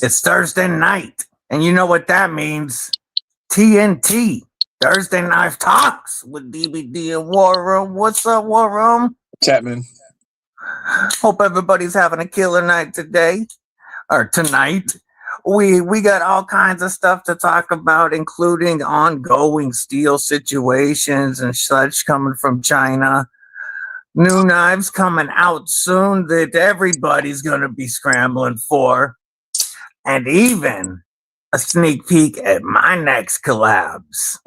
It's Thursday night, and you know what that means. TNT, Thursday Night Talks with DBD and WarRoom. What's up, WarRoom? What's happening? Hope everybody's having a killer night today, or tonight. We got all kinds of stuff to talk about, including ongoing steel situations and such coming from China. New knives coming out soon that everybody's going to be scrambling for. And even a sneak peek at my next collabs.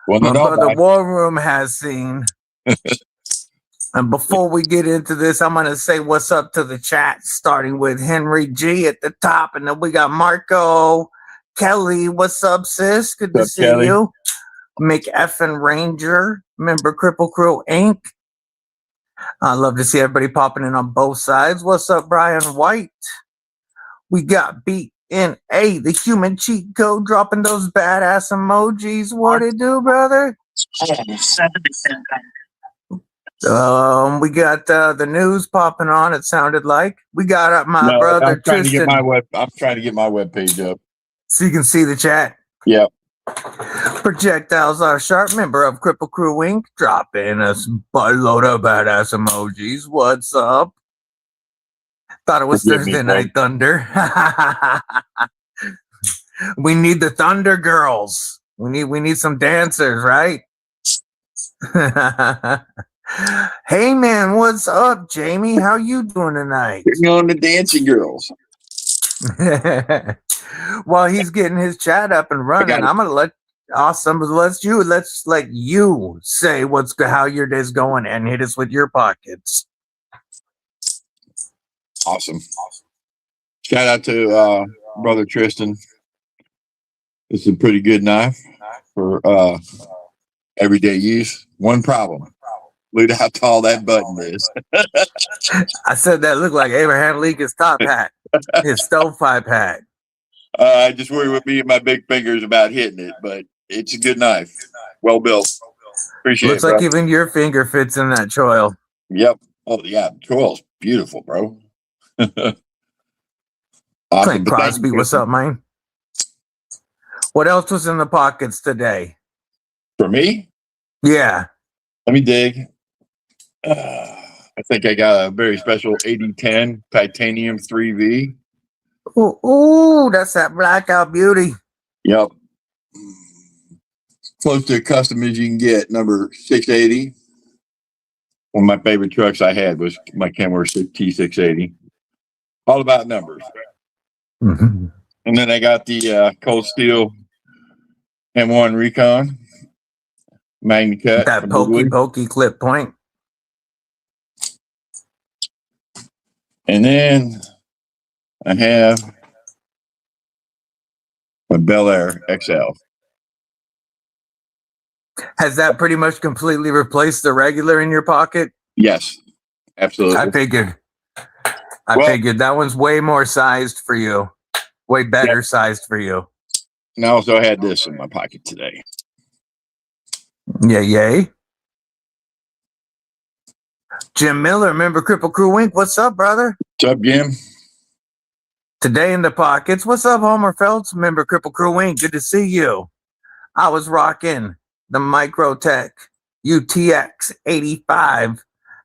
Well, My brother WarRoom has seen. And before we get into this, I'm going to say what's up to the chat, starting with Henry G at the top. And then we got Marco, Kelly. What's up, sis? Good to see you. McEffin Ranger, member Cripple Crew Inc. I love to see everybody popping in on both sides. What's up, Brian White? We got BNA, the human cheat code, dropping those badass emojis. What it do, brother? We got the news popping on. It sounded like we got my brother Tristan. I'm trying to get my web page up so you can see the chat. Yep. Projectiles are sharp, member of Cripple Crew Inc. Dropping us buttload of badass emojis. What's up? Thought it was Thursday Night Thunder. We need the Thunder Girls. We need some dancers, right? Hey man, what's up, Jamie? How you doing tonight? Bring on the dancing girls. While he's getting his chat up and running, I'm gonna let let you say how your day's going and hit us with your pockets. Awesome. Shout out to brother Tristan. This is a pretty good knife for everyday use. One problem. Look how tall that button is. I said that looked like Abraham Lincoln's top hat, his stovepipe hat. I just worry with me and my big fingers about hitting it, but it's a good knife. Well built. Appreciate Looks it. Looks like even your finger fits in that choil. Yep. Oh yeah, choil's beautiful, bro. Awesome. Clint Crosby, what's up, man? What else was in the pockets today? For me? Yeah. Let me dig. I think I got a very special 8010 titanium 3V. Ooh, that's that blackout beauty. Yep. Close to custom as you can get, number 680. One of my favorite trucks I had was my Kenworth T680. All about numbers. Mm-hmm. And then I got the Cold Steel M1 Recon Magna-Cut. That pokey clip point. And then I have my Bel Air XL. Has that pretty much completely replaced the regular in your pocket? Yes, absolutely. I figured that one's way more sized for you. Way better sized for you. And I also had this in my pocket today. Yeah, yay. Jim Miller, member Cripple Crew Inc. What's up, brother? What's up, Jim? Today in the pockets. What's up, Homer Phelps, member Cripple Crew Inc. Good to see you. I was rocking the Microtech UTX 85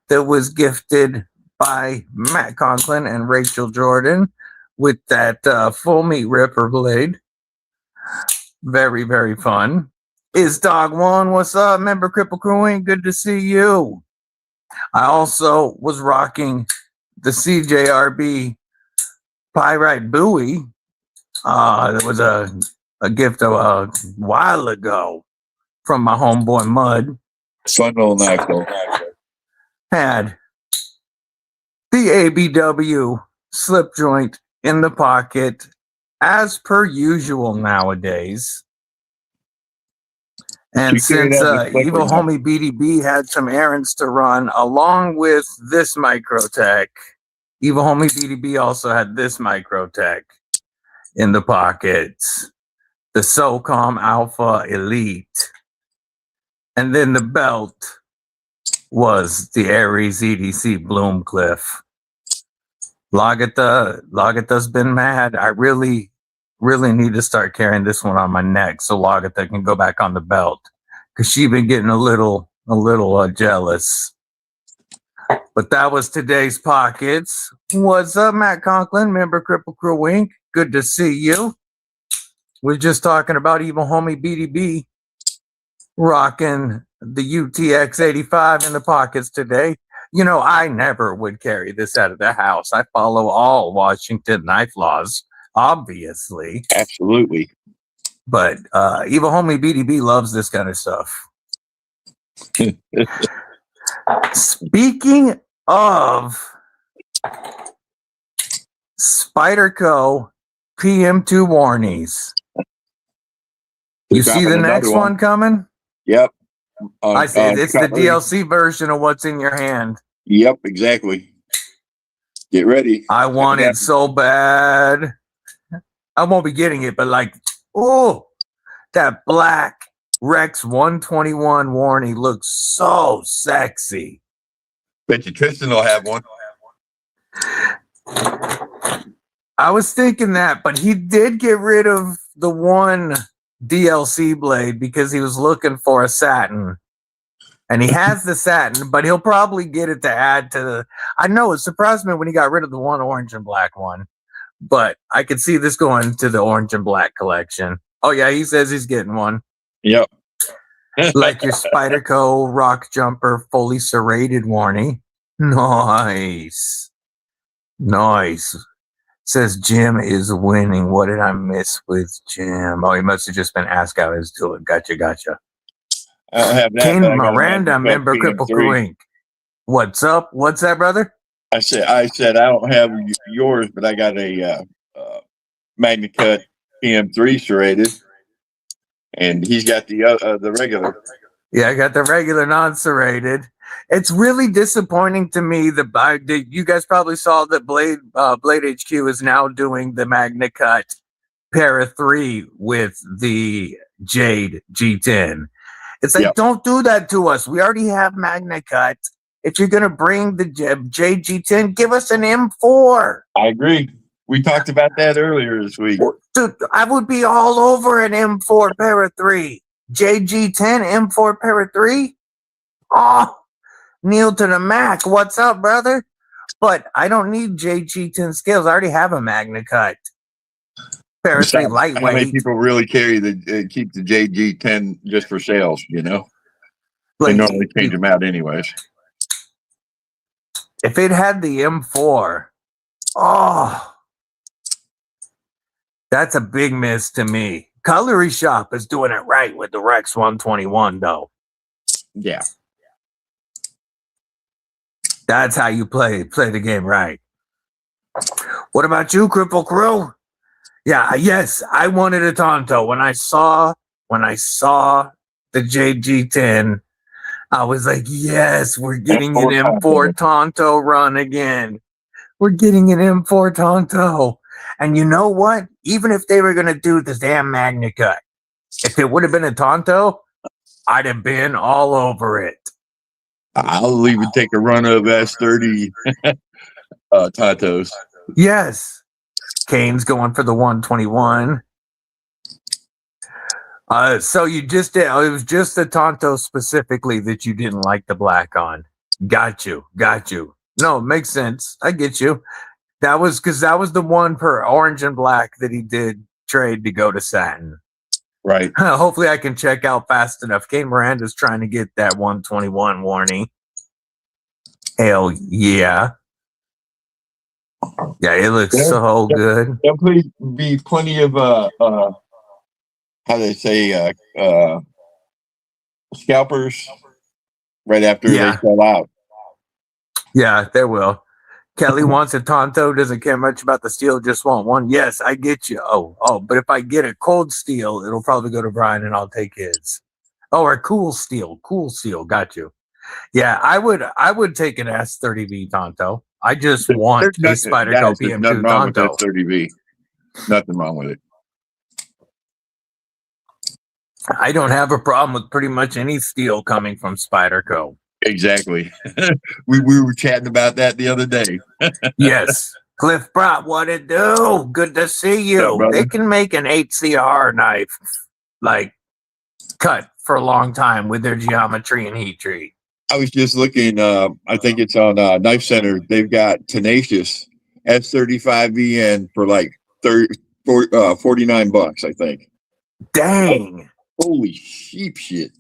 that was gifted by Matt Conklin and Rachel Jordan with that full meat ripper blade. Very, very fun. Is Dog One, what's up, member Cripple Crew Inc. Good to see you. I also was rocking the CJRB Pyrite Buoy. There was a gift a while ago from my homeboy Mud. Fun little knife, though. Had the ABW slip joint in the pocket, as per usual nowadays. And since Evil Homie BDB had some errands to run along with this Microtech, Evil Homie BDB also had this Microtech in the pockets, the SOCOM Alpha Elite. And then the belt was the Aries EDC Bloomcliff. Lagatha's been mad. I really need to start carrying this one on my neck so Lagatha can go back on the belt, because she been getting a little jealous. But that was today's pockets. What's up, Matt Conklin, member Cripple Crew Inc.? Good to see you. We're just talking about Evil Homie BDB rocking the UTX 85 in the pockets today. You know, I never would carry this out of the house. I follow all Washington knife laws, obviously. Absolutely. But Evil Homie BDB loves this kind of stuff. Speaking of Spyderco PM2 warnies, you see the next one coming? Yep. I said it's the DLC version of what's in your hand. Yep, exactly. Get ready. I want it so bad. I won't be getting it, but like, oh, that black Rex 121 warnie looks so sexy. Bet you Tristan will have one. I was thinking that, but he did get rid of the one DLC blade because he was looking for a satin. And he has the satin, but he'll probably get it to add to the... I know, it surprised me when he got rid of the one orange and black one. But I could see this going to the orange and black collection. Oh, yeah, he says he's getting one. Yep. Like your Spyderco Rock Jumper fully serrated warning. Nice. Nice. Says Jim is winning. What did I miss with Jim? Oh, he must have just been asked how he's doing. Gotcha. I don't have that. Kane Miranda, member Cripple Crew Inc. What's up? What's that, brother? I said I don't have yours, but I got a Magna Cut PM3 serrated, and he's got the regular. Yeah, I got the regular non-serrated. It's really disappointing to me that you guys probably saw that Blade HQ is now doing the Magna Cut Para 3 with the Jade G10. It's like, Don't do that to us. We already have Magna Cut. If you're going to bring the Jade G10, give us an M4. I agree. We talked about that earlier this week. Dude, I would be all over an M4 Para 3. JG10 M4 Para 3? Oh, Neil to the Mac. What's up, brother? But I don't need JG10 scales. I already have a Magna Cut. Para 3 lightweight. How many people really carry keep the JG10 just for sales, you know? They normally change them out anyways. If it had the M4, oh, that's a big miss to me. Cutlery Shop is doing it right with the Rex 121, though. Yeah. That's how you play the game right. What about you, Cripple Crew? Yeah, yes, I wanted a Tonto. When I saw the JG10, I was like, yes, we're getting an M4 Tonto run again. We're getting an M4 Tonto. And you know what? Even if they were going to do the damn Magna Cut, if it would have been a Tonto, I'd have been all over it. I'll even take a run of S30 Tontos. Yes. Kane's going for the 121. So you just did. It was just the Tonto specifically that you didn't like the black on. Got you. No, it makes sense. I get you. That was because that was the one per orange and black that he did trade to go to satin. Right. Hopefully I can check out fast enough. Kane Miranda's trying to get that 121 warning. Hell yeah. Yeah, it looks so good. There'll be plenty of how they say scalpers right after they sell out. Yeah, there will. Kelly wants a Tonto, doesn't care much about the steel, just want one. Yes, I get you. Oh, but if I get a cold steel, it'll probably go to Brian and I'll take his. Oh, or cool steel. Got you. Yeah, I would take an S30V Tonto. I just want a Spyderco PM2 nothing wrong Tonto. With that 30V. Nothing wrong with it. I don't have a problem with pretty much any steel coming from Spyderco. Exactly. we were chatting about that the other day. Yes. Cliff Brott, what it do? Good to see you. brother? They can make an 8CR knife, like, cut for a long time with their geometry and heat treat. I was just looking. I think it's on Knife Center. They've got Tenacious S35VN for like 49 bucks, I think. Dang. Holy sheep shit.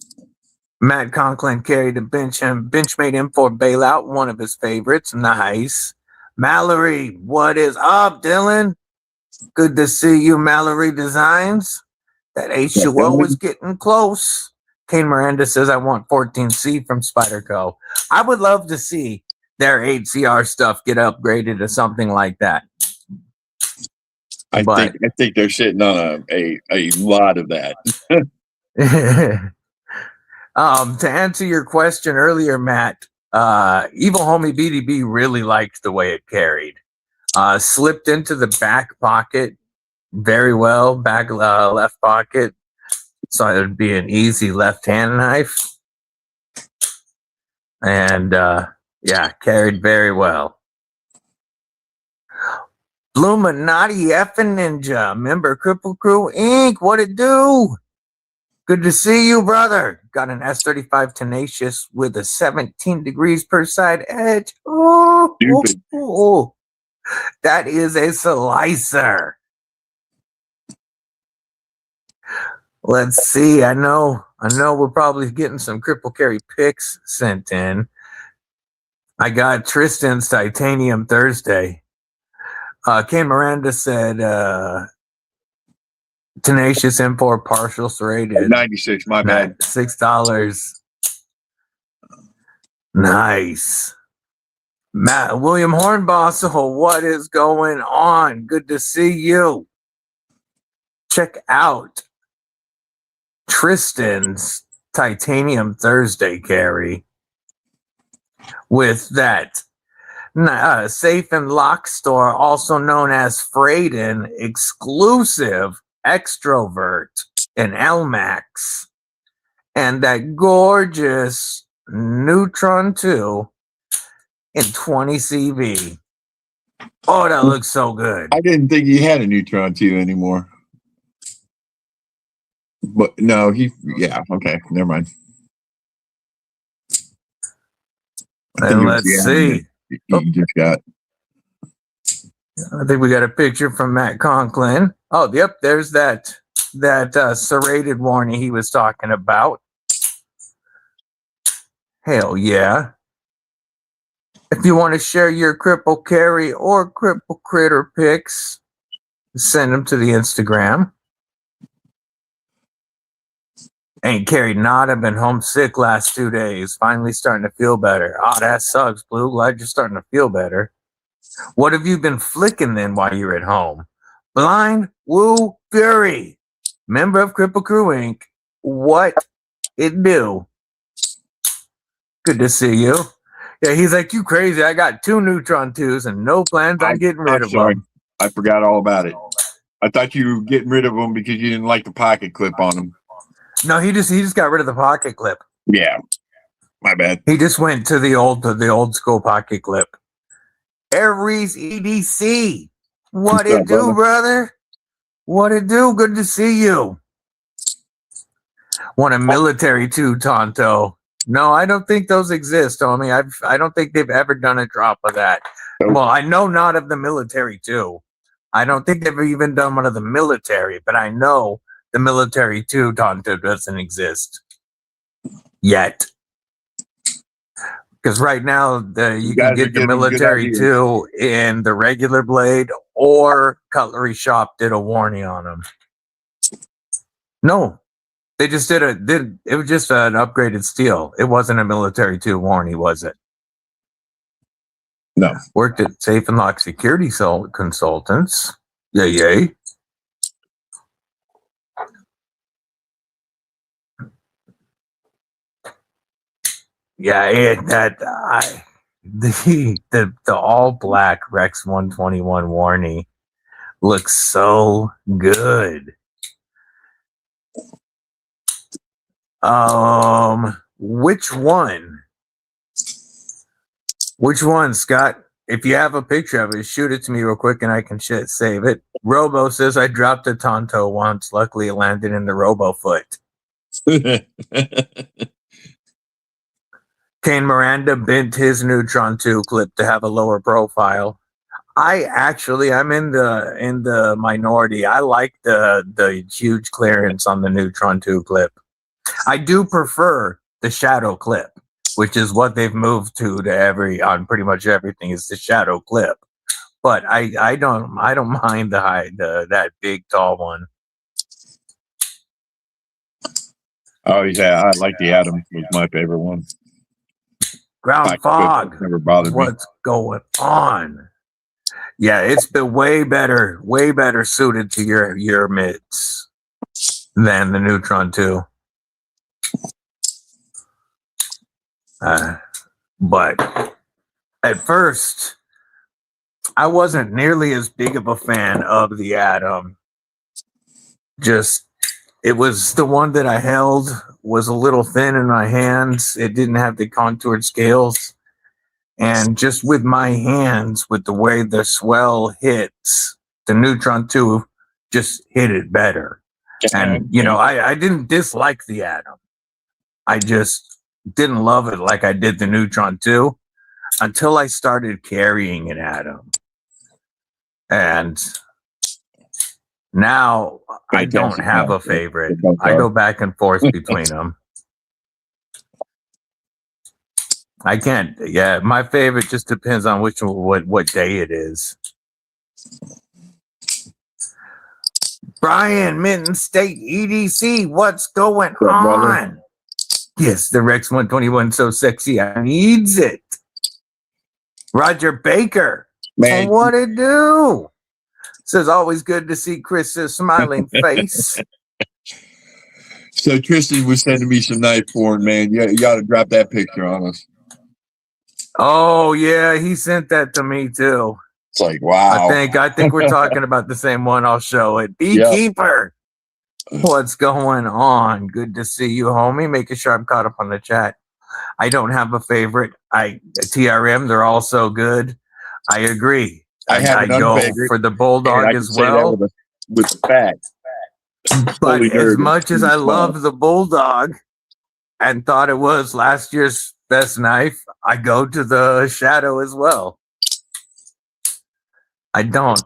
Matt Conklin carried a Benchmade M4 bailout, one of his favorites. Nice. Mallory, what is up, Dylan? Good to see you, Mallory Designs. That H2O is getting close. Kane Miranda says, I want 14C from Spyderco. I would love to see their 8CR stuff get upgraded to something like that. I think they're sitting on a lot of that. To answer your question earlier, Matt, Evil Homie BDB really liked the way it carried. Slipped into the back pocket very well, back left pocket. So it would be an easy left-hand knife. And yeah, carried very well. Bluminati effing Ninja, member Cripple Crew Inc. What it do? Good to see you, brother. Got an S35 Tenacious with a 17 degrees per side edge. Oh, that is a slicer. Let's see. I know we're probably getting some Cripple Carry pics sent in. I got Tristan's Titanium Thursday. Ken Miranda said Tenacious M4 partial serrated. 96, my bad. $6. Nice. Matt William Hornbossel, what is going on? Good to see you. Check out Tristan's Titanium Thursday carry with that safe and lock store, also known as Freyden, exclusive extrovert and LMAX, and that gorgeous Neutron 2 in 20 CV. Oh, that looks so good. I didn't think he had a Neutron 2 anymore. But no, okay, never mind. And let's see. He just got. I think we got a picture from Matt Conklin. Oh, yep, there's that serrated warning he was talking about. Hell yeah. If you want to share your Cripple Carry or Cripple Critter pics, send them to the Instagram. Ain't carried not. I've been homesick last 2 days. Finally starting to feel better. Oh, that sucks, Blue. Glad you're starting to feel better. What have you been flicking then while you're at home? Blind Woo Fury, member of Cripple Crew Inc. What it do? Good to see you. Yeah, he's like, you crazy. I got 2 Neutron 2s and no plans on getting rid of them. I forgot all about it. I thought you were getting rid of them because you didn't like the pocket clip on them. No, he just got rid of the pocket clip. Yeah, my bad. He just went to the old school pocket clip. Aries EDC, what it do, brother? What it do? Good to see you. Want a military too, Tonto? No, I don't think those exist, homie. I don't think they've ever done a drop of that. Nope. Well, I know not of the military too. I don't think they've even done one of the military, but I know the military 2 Tonto doesn't exist yet. Because right now you can get the military 2 in the regular blade, or Cutlery Shop did a warning on them. No, they just it was just an upgraded steel. It wasn't a military 2 warning, was it? No. Worked at Safe and Lock Security Consultants. Yay. Yeah, the all black Rex 121 warning looks so good. Which one? Which one, Scott? if you have a picture of it, shoot it to me real quick and I can save it. Robo says I dropped a Tonto once. Luckily, it landed in the Robo foot. Kane Miranda bent his Neutron 2 clip to have a lower profile. I'm in the minority. I like the huge clearance on the Neutron 2 clip. I do prefer the shadow clip, which is what they've moved to on pretty much everything is the shadow clip. But I don't mind that big tall one. Oh yeah, I like the Atom. Was my favorite one. Ground fog. Never bothered me. What's going on? Yeah, it's been way better suited to your mids than the Neutron 2. But at first, I wasn't nearly as big of a fan of the Atom. It was the one that I held was a little thin in my hands. It didn't have the contoured scales. And just with my hands, with the way the swell hits, the Neutron 2 just hit it better. And, I didn't dislike the Atom. I just didn't love it like I did the Neutron 2 until I started carrying an Atom. And now I don't have a favorite. I go back and forth between them. I can't. Yeah, my favorite just depends on what day it is. Brian, Minton State EDC, what's going on? Yes, the Rex 121 so sexy. I needs it. Roger Baker, man, what it do? Says always good to see Chris's smiling face. So Tristan was sending me some knife porn, man. You got to drop that picture on us. Oh yeah, he sent that to me too. It's like, wow. I think we're talking about the same one. I'll show it. Beekeeper, what's going on? Good to see you, homie. Making sure I'm caught up on the chat. I don't have a favorite. TRM, they're all so good. I agree. I go for the Bulldog as well. With the fact. But as much as I love the Bulldog and thought it was last year's best knife, I go to the Shadow as well. I can't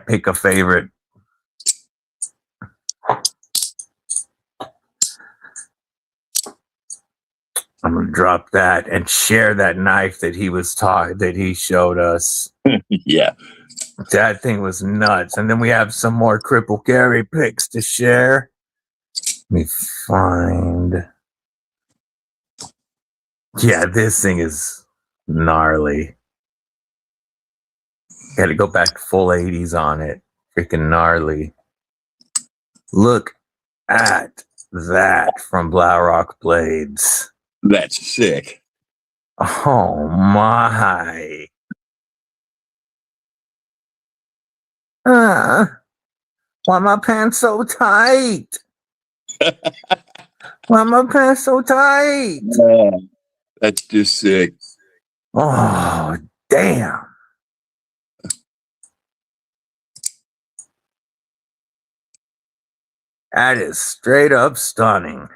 pick a favorite. I'm gonna drop that and share that knife that he showed us. Yeah. That thing was nuts. And then we have some more Cripple Carry pics to share. Let me find. Yeah, this thing is gnarly. Got to go back to full 80s on it. Freaking gnarly. Look at that from Blaurock Blades. That's sick. Oh my. Why my pants so tight? Why my pants so tight? That's just sick. Oh, damn. That is straight up stunning.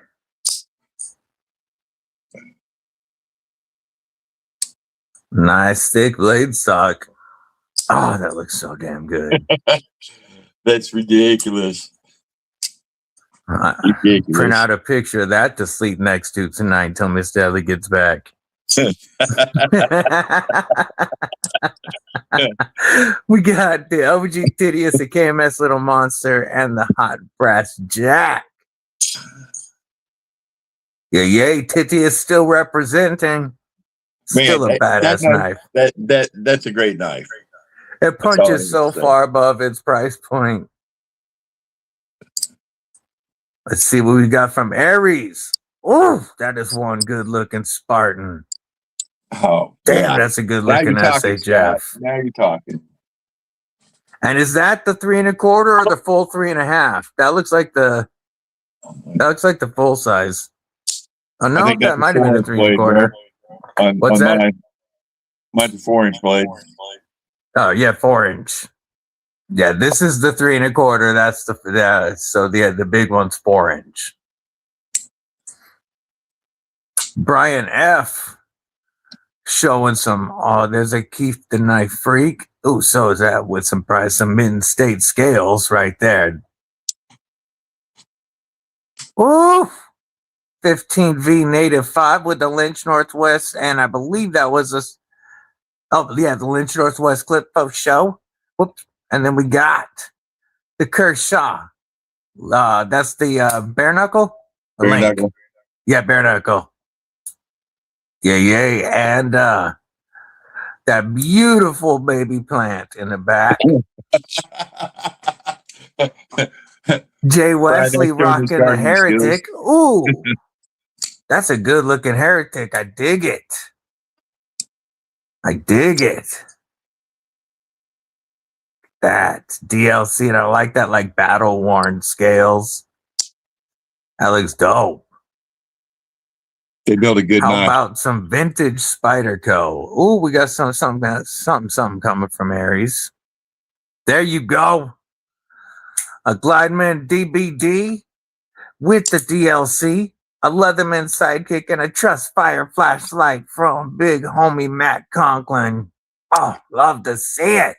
Nice thick blade stock. Oh, that looks so damn good. That's ridiculous. Print out a picture of that to sleep next to tonight until Miss Deli gets back. We got the OG Titius, the KMS Little Monster, and the Hot Brass Jack. Yeah, Titius still representing. Still a badass knife. That's a great knife. It punches so far above its price point. Let's see what we got from Aries. Oh, that is one good looking Spartan. Oh, damn, that's a good looking SHF. Now you're talking. And is that the 3 1/4 or the full 3 1/2? That looks like the full size. Oh no, that might have been the 3 1/4. What's that? Mine's a 4-inch blade. Oh yeah, 4-inch. Yeah, this is the 3 1/4. That's the big one's 4-inch. Brian F. showing some. Oh, there's a Keith the Knife Freak. Oh, so is that with some mid-state scales right there. Ooh, 15V Native 5 with the Lynch Northwest, and I believe that was the Lynch Northwest clip post show. Whoops. And then we got the Kershaw. That's the bare knuckle? Bare knuckle. Yeah, bare knuckle. Yeah. And that beautiful baby plant in the back. Jay Wesley rocking the Heretic. Ooh, that's a good looking Heretic. I dig it. That DLC, and I like that, like battle worn scales. That looks dope. They built a good knife. How about some vintage Spider Toe? Ooh, we got something coming from Aries. There you go. A Glideman DBD with the DLC, a Leatherman sidekick, and a Trust Fire flashlight from big homie Matt Conklin. Oh, love to see it.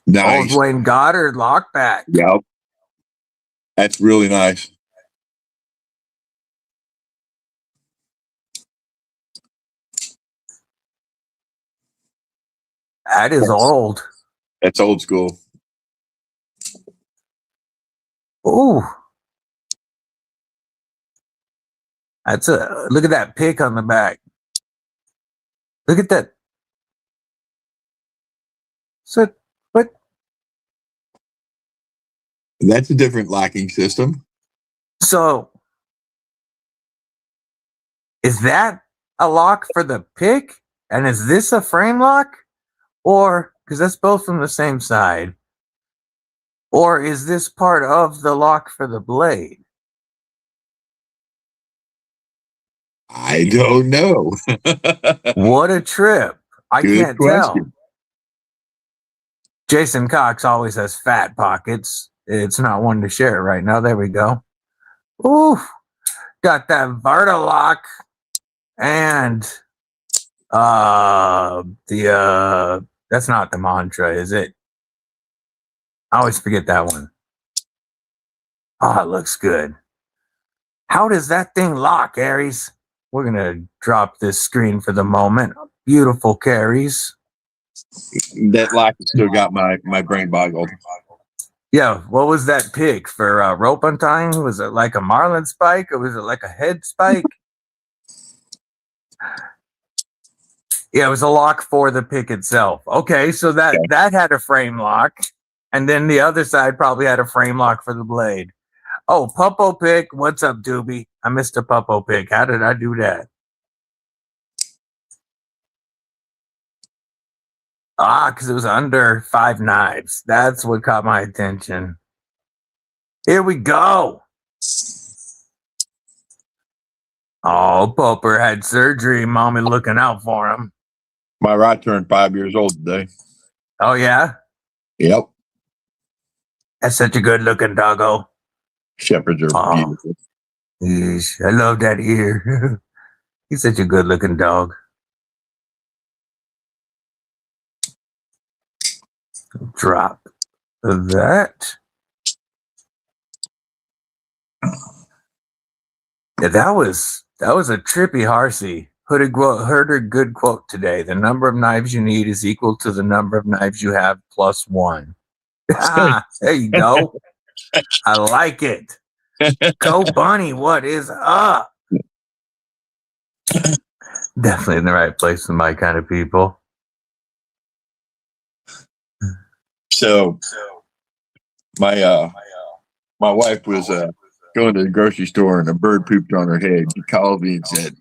Nice. Old Wayne Goddard lockback. Yep. That's really nice. That is old. That's old school. Ooh. Look at that pick on the back. Look at that. So what? That's a different locking system. So is that a lock for the pick? And is this a frame lock? Or, because that's both from the same side. Or is this part of the lock for the blade? I don't know. What a trip. I Good can't question. tell. Jason Cox always has fat pockets. It's not one to share right now. There we go. Ooh, got that Varda lock and that's not the mantra, is it? I always forget that one. Oh, it looks good. How does that thing lock, Aries? We're gonna drop this screen for the moment. Beautiful carries. That lock still got my brain boggled. Yeah, what was that pick for rope untying? Was it like a marlin spike or was it like a head spike? Yeah, it was a lock for the pick itself. Okay, so that had a frame lock, and then the other side probably had a frame lock for the blade. Oh, Puppo pick. What's up, Doobie? I missed a Puppo pick. How did I do that? Because it was under 5 knives. That's what caught my attention. Here we go. Oh, Popper had surgery. Mommy looking out for him. My rod turned 5 years old today. Oh, yeah? Yep. That's such a good looking doggo. Shepherds are beautiful. Yeesh, I love that ear. He's such a good looking dog. Drop that. Yeah, that was a trippy Harsey. Heard a good quote today. The number of knives you need is equal to the number of knives you have plus 1. There you go. I like it. Go Bunny, what is up? Definitely in the right place with my kind of people. So my wife was going to the grocery store and a bird pooped on her head. She called me and said,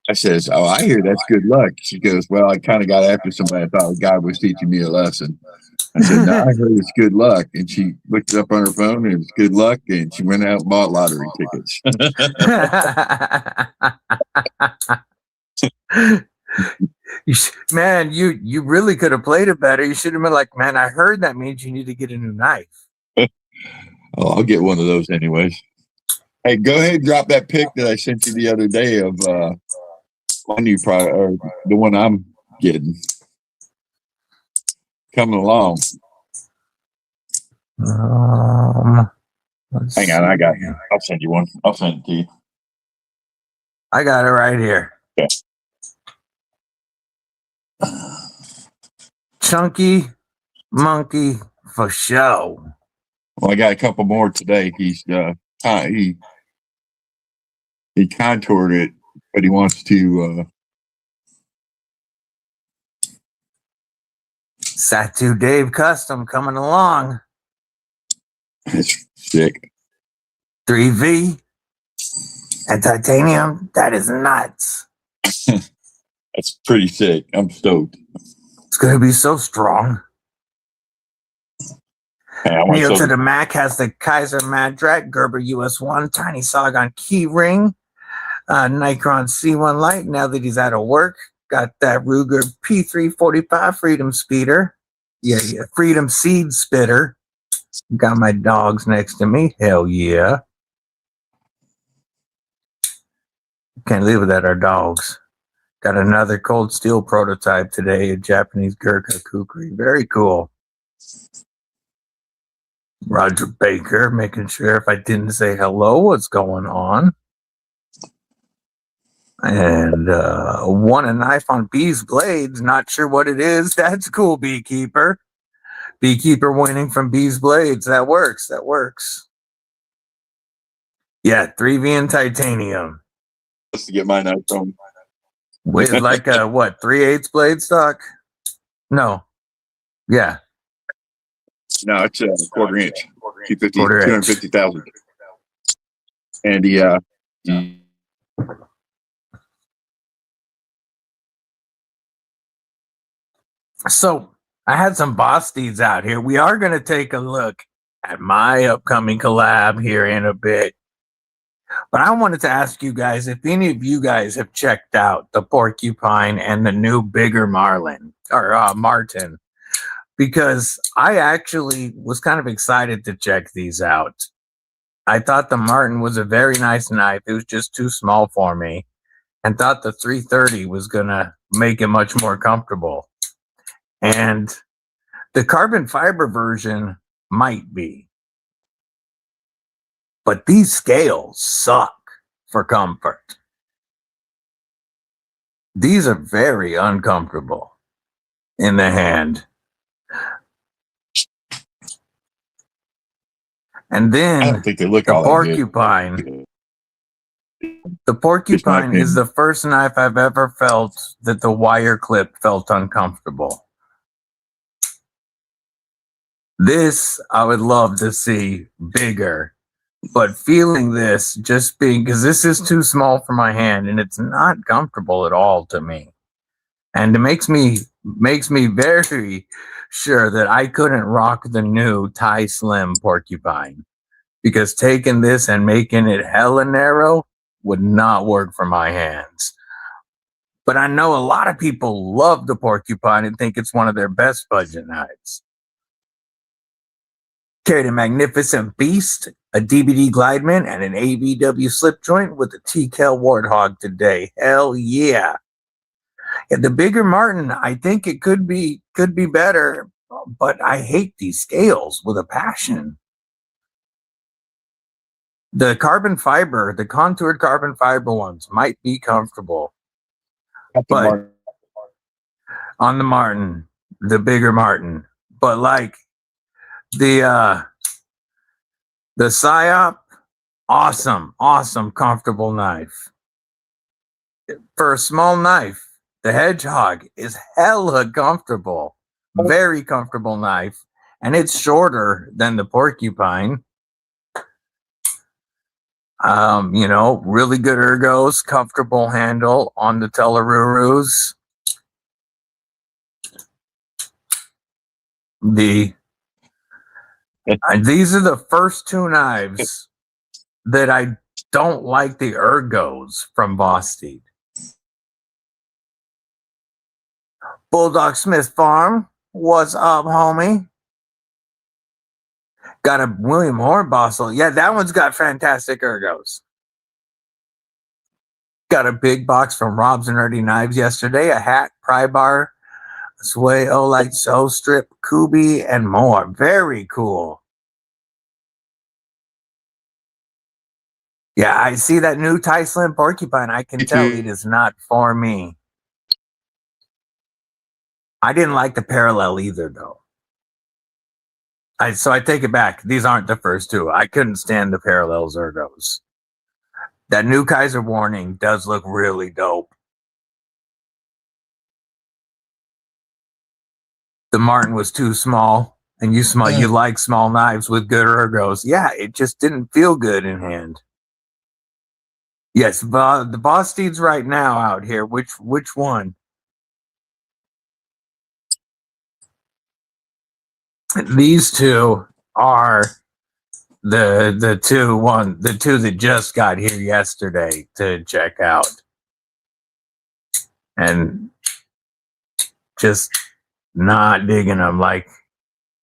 I says, "Oh, I hear that's good luck." She goes, "Well, I kind of got after somebody. I thought God was teaching me a lesson." I said, "No, I heard it's good luck." And she looked it up on her phone and it's good luck. And she went out and bought lottery tickets. Man, you really could have played it better. You should have been like, man, I heard that means you need to get a new knife. Oh, I'll get one of those anyways. Hey, go ahead and drop that pic that I sent you the other day of my new product, or the one I'm getting. Coming along. Hang on, I got you. I'll send you one. I'll send it to you. I got it right here. Okay. Chunky monkey for show. Well, I got a couple more today. He's he contoured it, but he wants to Satu Dave Custom coming along. it's sick. 3V and titanium. That is nuts. That's pretty sick. I'm stoked. It's gonna be so strong. Hey, Neil to the Mac has the Kaiser Madrak Gerber US1 Tiny Saigon key ring. Nikon C1 Lite, now that he's out of work. Got that Ruger P345 Freedom Speeder. Yeah, Freedom Seed Spitter. Got my dogs next to me. Hell yeah. Can't live without our dogs. Got another Cold Steel prototype today, a Japanese Gurkha Kukri. Very cool. Roger Baker, making sure if I didn't say hello, what's going on? And won a knife on Bee's Blades. Not sure what it is. That's cool, Beekeeper. Beekeeper winning from Bee's Blades. That works. That works. Yeah, 3V and titanium. Just to get my knife on. With like a, what, 3/8 blade stock? No. Yeah. No, it's a quarter inch. 250, 250,000. And he So I had some boss deeds out here. We are going to take a look at my upcoming collab here in a bit. But I wanted to ask you guys if any of you guys have checked out the Porcupine and the new bigger Marlin or Martin, because I actually was kind of excited to check these out. I thought the Martin was a very nice knife. It was just too small for me, and thought the 330 was going to make it much more comfortable. And the carbon fiber version might be. But these scales suck for comfort. These are very uncomfortable in the hand. And then I don't think they look the all Porcupine. that good. The Porcupine is the first knife I've ever felt that the wire clip felt uncomfortable. This I would love to see bigger, but feeling this just being, because this is too small for my hand and it's not comfortable at all to me. And it makes me very sure that I couldn't rock the new Tie Slim Porcupine, because taking this and making it hella narrow would not work for my hands. But I know a lot of people love the Porcupine and think it's one of their best budget knives. Carried a magnificent beast, a DBD Glideman, and an ABW slip joint with a TKL Warthog today. Hell yeah. Yeah, the bigger Martin, I think it could be better, but I hate these scales with a passion. The carbon fiber, the contoured carbon fiber ones might be comfortable. But on the Martin, the bigger Martin. But like the Psyop, awesome, comfortable knife. For a small knife, the Hedgehog is hella comfortable. Very comfortable knife. And it's shorter than the Porcupine. You know, really good ergos, comfortable handle on the Telerurus. These are the first two knives that I don't like the ergos from Vosteed. Bulldog Smith Farm. What's up, homie? Got a William Hornbostel. Yeah, that one's got fantastic ergos. Got a big box from Rob's and Nerdy Knives yesterday. A hat, pry bar, sway, Olight, so strip, Kubi, and more. Very cool. Yeah, I see that new Tie Slim Porcupine. I can tell it is not for me. I didn't like the parallel either, though. So I take it back. These aren't the first two. I couldn't stand the parallels ergos. That new Kaiser Warning does look really dope. The Martin was too small, and you like small knives with good ergos. Yeah, it just didn't feel good in hand. Yes, the Boss Steed's right now out here. Which one? These two are the two that just got here yesterday to check out, and just not digging them like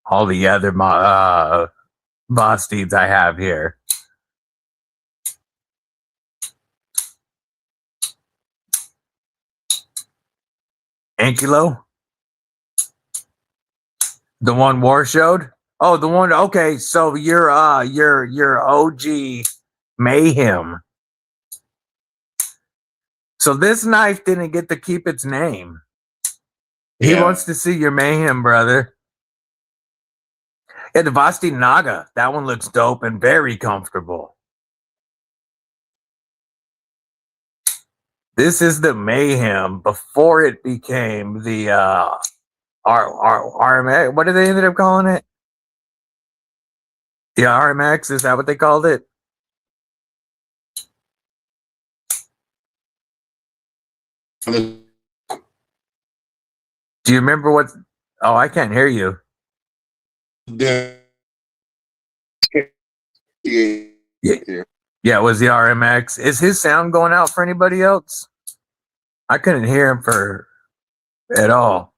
all the other Boss Steeds I have here. Ankylo? The one War showed? Oh, the one. Okay, so you're OG Mayhem. So this knife didn't get to keep its name. He wants to see your Mayhem, brother. Yeah, the Vasti Naga. That one looks dope and very comfortable. This is the Mayhem before it became the RMX. What did they ended up calling it? The RMX, is that what they called it? Do you remember what? Oh, I can't hear you. Yeah, it was the RMX. Is his sound going out for anybody else? I couldn't hear him at all.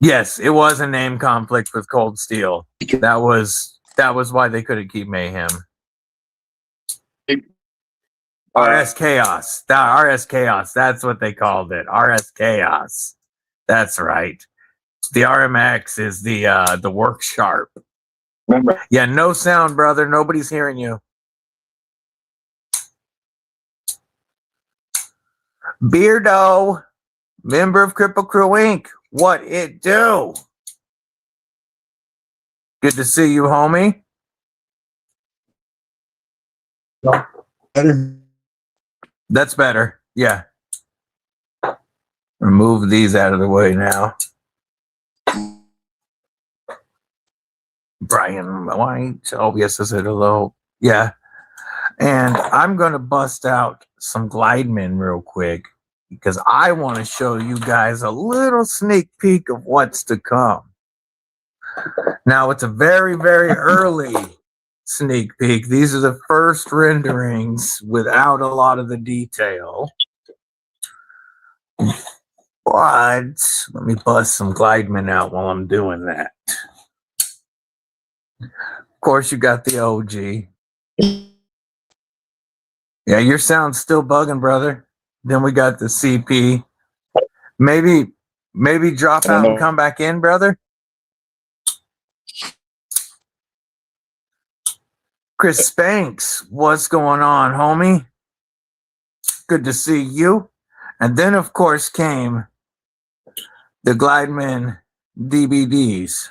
Yes, it was a name conflict with Cold Steel. That was why they couldn't keep Mayhem. RS Chaos. RS Chaos. That's what they called it. RS Chaos. That's right. The RMX is the Work Sharp. Remember? Yeah, no sound, brother. Nobody's hearing you. Beardo, member of Cripple Crew Inc. What it do? Good to see you, homie. Better. That's better. Yeah. Remove these out of the way now. Brian White. Oh, yes, I said hello. Yeah. And I'm going to bust out some Glidemen real quick because I want to show you guys a little sneak peek of what's to come. Now, it's a very, very early sneak peek. These are the first renderings without a lot of the detail. But let me bust some Glidemen out while I'm doing that. Of course, you got the OG. Yeah, your sound's still bugging, brother. Then we got the CP. Maybe drop out and come back in, brother. Chris Spanks, what's going on, homie? Good to see you. And then, of course, came the Glidemen DVDs.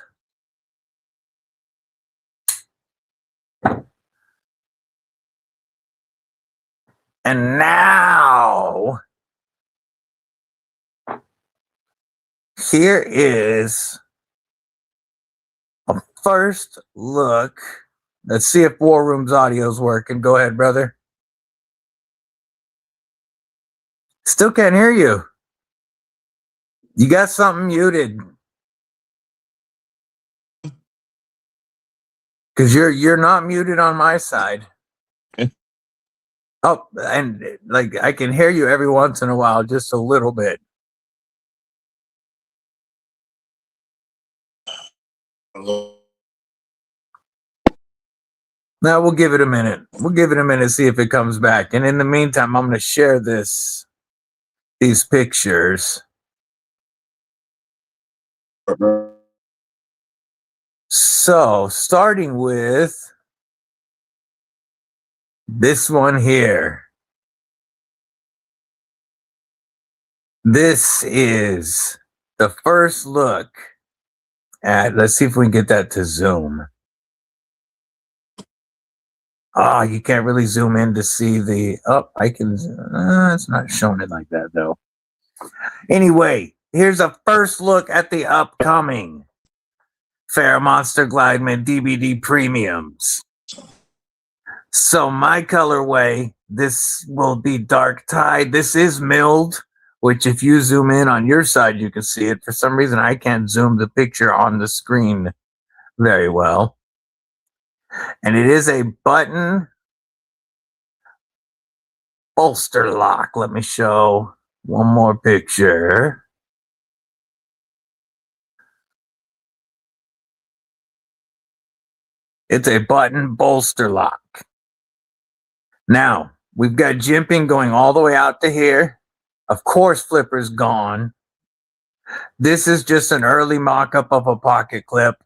And now, here is a first look. Let's see if WarRoom's audio's working. Go ahead, brother. Still can't hear you. You got something muted. Because you're not muted on my side. Oh, and like I can hear you every once in a while, just a little bit. Now we'll give it a minute. We'll give it a minute, see if it comes back. And in the meantime, I'm going to share these pictures. So, starting with this one here. This is the first look at, let's see if we can get that to zoom. Oh, you can't really zoom in to see the, oh, I can, it's not showing it like that though. Anyway, here's a first look at the upcoming FerraMonster Glideman DBD Premiums. So my colorway, this will be dark tide. This is milled, which if you zoom in on your side, you can see it. For some reason, I can't zoom the picture on the screen very well. And it is a button bolster lock. Let me show one more picture. It's a button bolster lock. Now, we've got jimping going all the way out to here. Of course, flipper's gone. This is just an early mock-up of a pocket clip.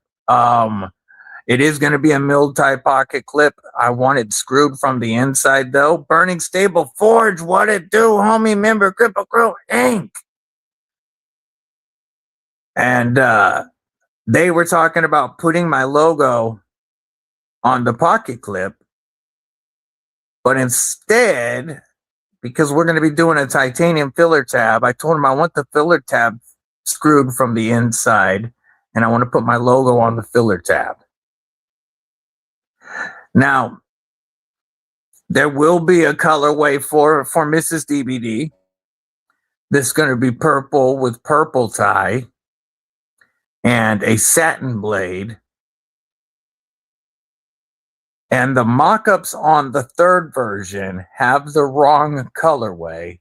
It is going to be a milled type pocket clip. I want it screwed from the inside though. Burning Stable Forge, what it do, homie? Member Cripple Crew Inc. And they were talking about putting my logo on the pocket clip. But instead, because we're going to be doing a titanium filler tab, I told them I want the filler tab screwed from the inside, and I want to put my logo on the filler tab. Now, there will be a colorway for Mrs. DBD. This is going to be purple with purple tie and a satin blade. And the mock-ups on the third version have the wrong colorway.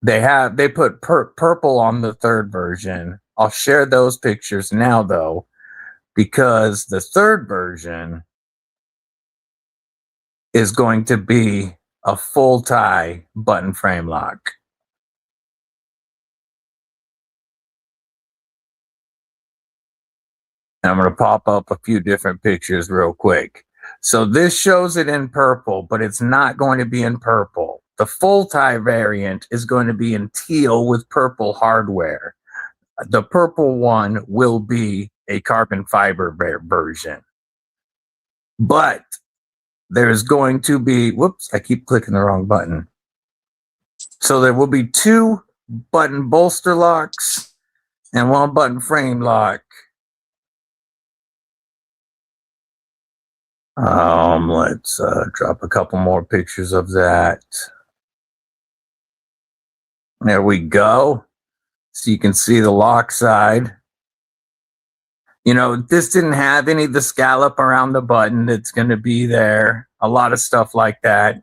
They put purple on the third version. I'll share those pictures now though, because the third version is going to be a full tie button frame lock. I'm going to pop up a few different pictures real quick. So this shows it in purple, but it's not going to be in purple. The full tie variant is going to be in teal with purple hardware. The purple one will be a carbon fiber version. But there's going to be, whoops, I keep clicking the wrong button. So there will be 2 button bolster locks and 1 button frame lock. Let's drop a couple more pictures of that. There we go. So you can see the lock side. You know, this didn't have any of the scallop around the button that's going to be there. A lot of stuff like that.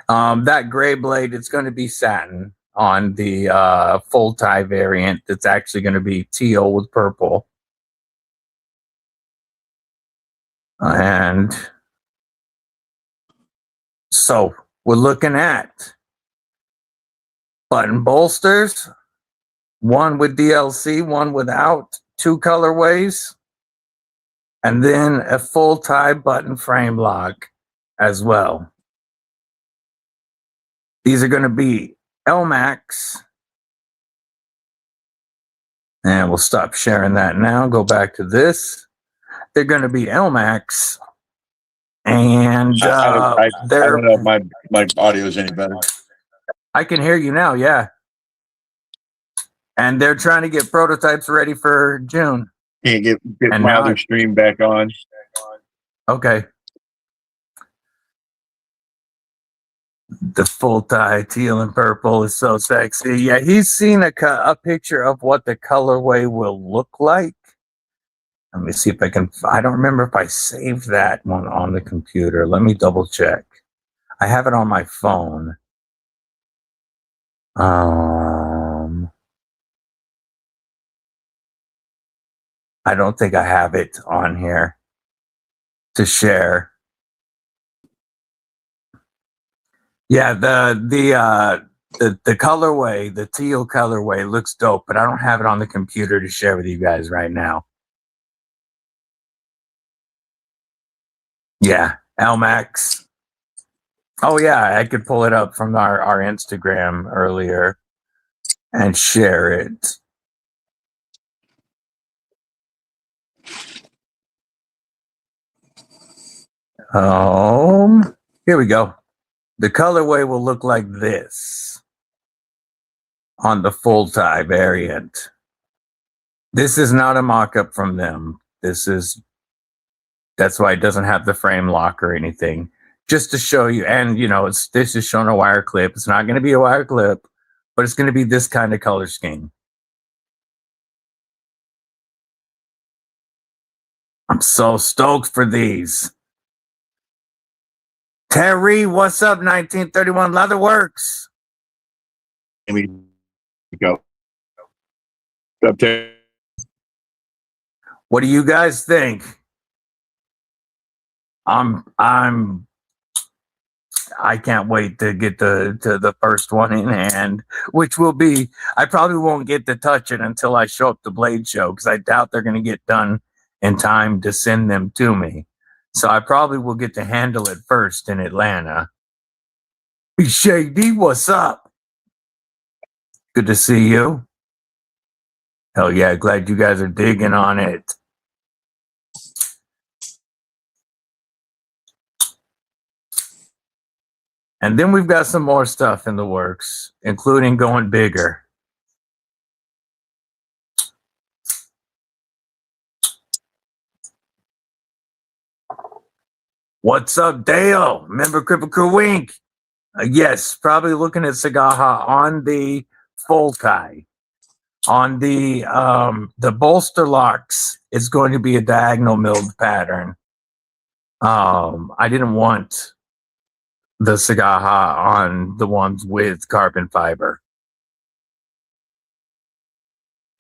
That gray blade, it's going to be satin on the full tie variant. That's actually going to be teal with purple. And so we're looking at button bolsters, 1 with DLC, 1 without, 2 colorways, and then a full tie button frame lock as well. These are going to be LMAX. And we'll stop sharing that now. Go back to this. They're going to be LMAX. And I don't know if my audio is any better. I can hear you now, yeah. And they're trying to get prototypes ready for June. Can't get my other stream back on. Okay. The full tie teal and purple is so sexy. Yeah, he's seen a picture of what the colorway will look like. Let me see if I can. I don't remember if I saved that one on the computer. Let me double check. I have it on my phone. I don't think I have it on here to share. Yeah, the colorway, the teal colorway looks dope, but I don't have it on the computer to share with you guys right now. Yeah, LMAX. Oh yeah, I could pull it up from our Instagram earlier and share it. Here we go. The colorway will look like this on the full tie variant. This is not a mock-up from them. That's why it doesn't have the frame lock or anything. Just to show you, and you know, this is showing a wire clip. It's not going to be a wire clip, but it's going to be this kind of color scheme. I'm so stoked for these. Terry, what's up? 1931 Leatherworks. Here we go. Up there. What do you guys think? I can't wait to get to the first one in hand, which will be, I probably won't get to touch it until I show up to Blade Show, because I doubt they're going to get done in time to send them to me. So I probably will get to handle it first in Atlanta. Be Shady, what's up? Good to see you. Hell yeah, glad you guys are digging on it. And then we've got some more stuff in the works, including going bigger. What's up, Dale? Member Cripple Crew Wink. Yes, probably looking at Sagaha on the full tie. On the bolster locks, it's going to be a diagonal milled pattern. I didn't want the Sagaha on the ones with carbon fiber.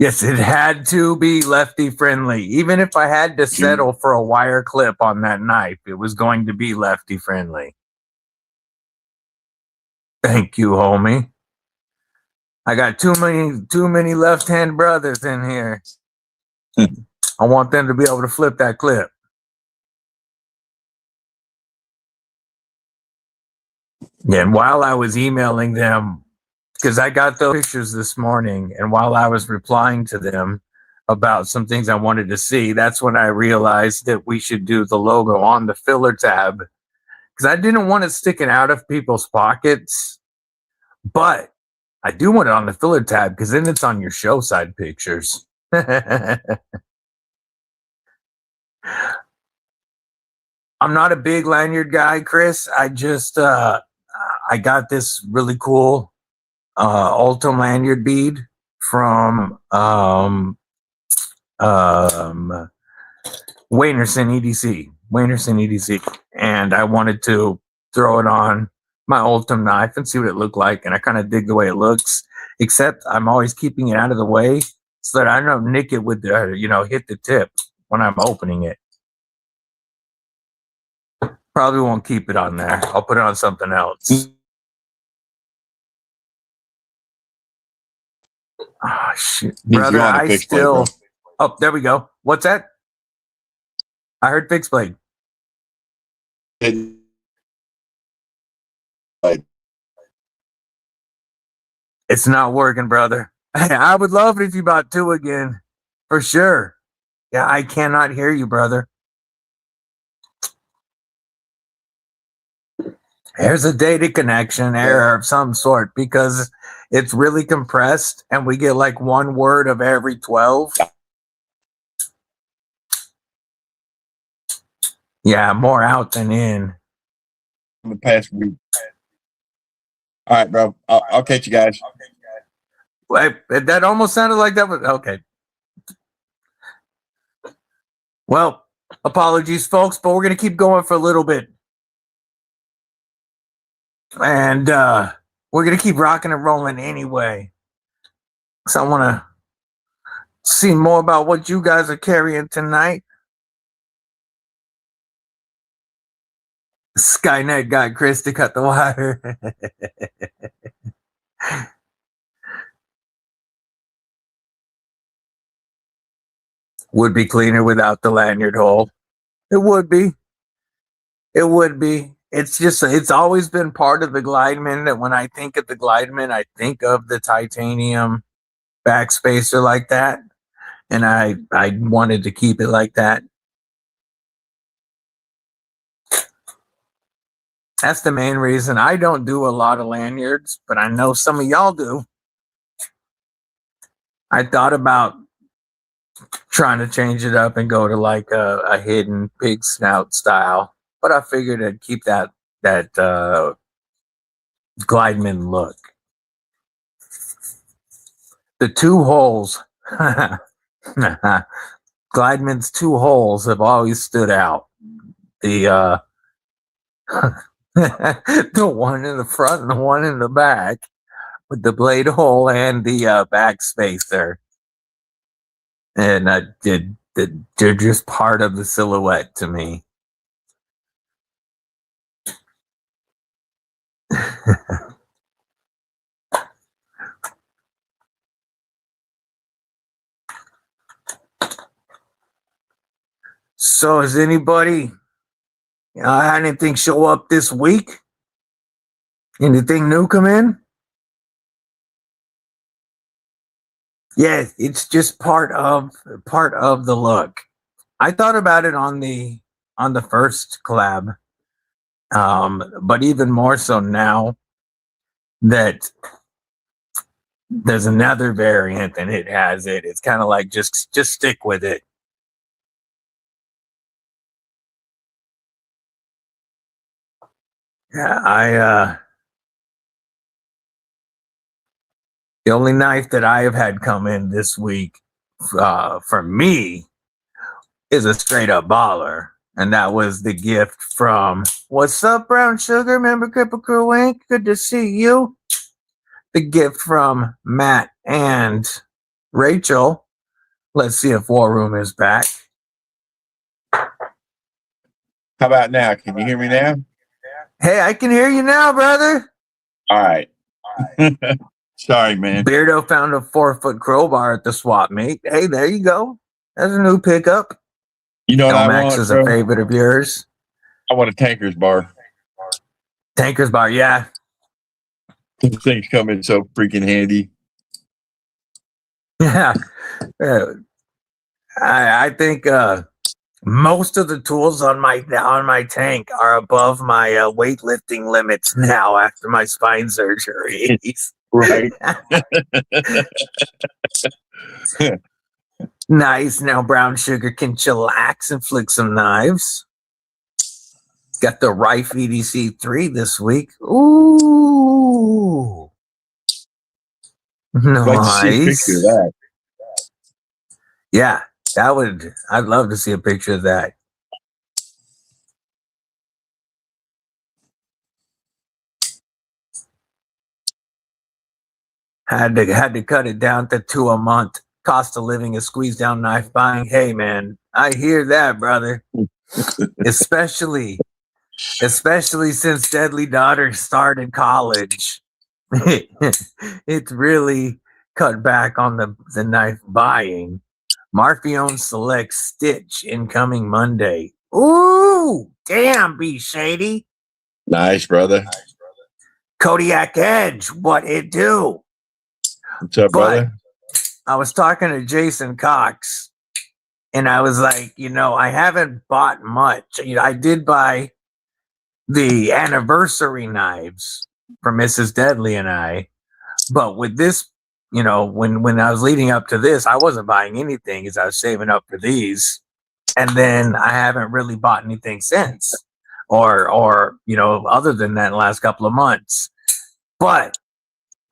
Yes, it had to be lefty friendly. Even if I had to settle for a wire clip on that knife, it was going to be lefty friendly. Thank you, homie. I got too many left-hand brothers in here. I want them to be able to flip that clip. Yeah, and while I was emailing them, because I got those pictures this morning, and while I was replying to them about some things I wanted to see, that's when I realized that we should do the logo on the filler tab, because I didn't want it sticking out of people's pockets, but I do want it on the filler tab because then it's on your show side pictures. I'm not a big lanyard guy, Chris. I just I got this really cool Ultim lanyard bead from Waynerson EDC, and I wanted to throw it on my Ultim knife and see what it looked like, and I kind of dig the way it looks, except I'm always keeping it out of the way so that I don't nick it with the, hit the tip when I'm opening it. Probably won't keep it on there. I'll put it on something else. Oh, shit. Brother, I still... Oh, there we go. What's that? I heard fixed blade. It's not working, brother. I would love it if you bought two again. For sure. Yeah, I cannot hear you, brother. There's a data connection error of some sort because it's really compressed and we get like one word of every 12. Yeah, more out than in. In the past week. All right, bro. I'll catch you guys. Wait, that almost sounded like that was okay. Well, apologies, folks, but we're going to keep going for a little bit. And we're going to keep rocking and rolling anyway. So I want to see more about what you guys are carrying tonight. Skynet got Chris to cut the wire. Would be cleaner without the lanyard hole. It would be. It would be. It's just, it's always been part of the Glideman that when I think of the Glideman, I think of the titanium backspacer like that. And I wanted to keep it like that. That's the main reason. I don't do a lot of lanyards, but I know some of y'all do. I thought about trying to change it up and go to like a hidden pig snout style, but I figured I'd keep that Glideman look. The two holes, Glideman's two holes have always stood out. The the one in the front and the one in the back with the blade hole and the back spacer. And they're just part of the silhouette to me. So has anybody had anything show up this week? Anything new come in? Yeah, it's just part of the look. I thought about it on the first collab, but even more so now that there's another variant and it has it. It's kind of like just stick with it. Yeah, the only knife that I have had come in this week for me is a straight up baller. And that was the gift from What's Up, Brown Sugar? Member Cripple Crew Inc. Good to see you. The gift from Matt and Rachel. Let's see if WarRoom is back. How about now? Can you hear me now? Hey, I can hear you now, brother. All right. Sorry, man. Beardo found a 4-foot crowbar at the swap meet. Hey, there you go. That's a new pickup. You know what Max I want, is bro? a favorite of yours. I want a tanker's bar. Tanker's bar, yeah. These things come in so freaking handy. Yeah. I think most of the tools on my tank are above my weightlifting limits now after my spine surgery. Right. Nice. Now Brown Sugar can chillax and flick some knives. Got the Rife EDC3 this week. Ooh. Nice. Like to see a picture of that. Yeah, I'd love to see a picture of that. Had to cut it down to 2 a month. Cost of living is squeezed down knife buying. Hey man, I hear that, brother. especially since Deadly Daughter started college. It's really cut back on the knife buying. Marfione Select Stitch incoming Monday. Ooh, damn, B Shady. Nice, brother. Kodiak Edge, what it do? What's up, brother? I was talking to Jason Cox, and I was like, I haven't bought much. I did buy the anniversary knives for Mrs. Deadly and I, but with this, when I was leading up to this, I wasn't buying anything as I was saving up for these, and then I haven't really bought anything since, or other than that, in the last couple of months. But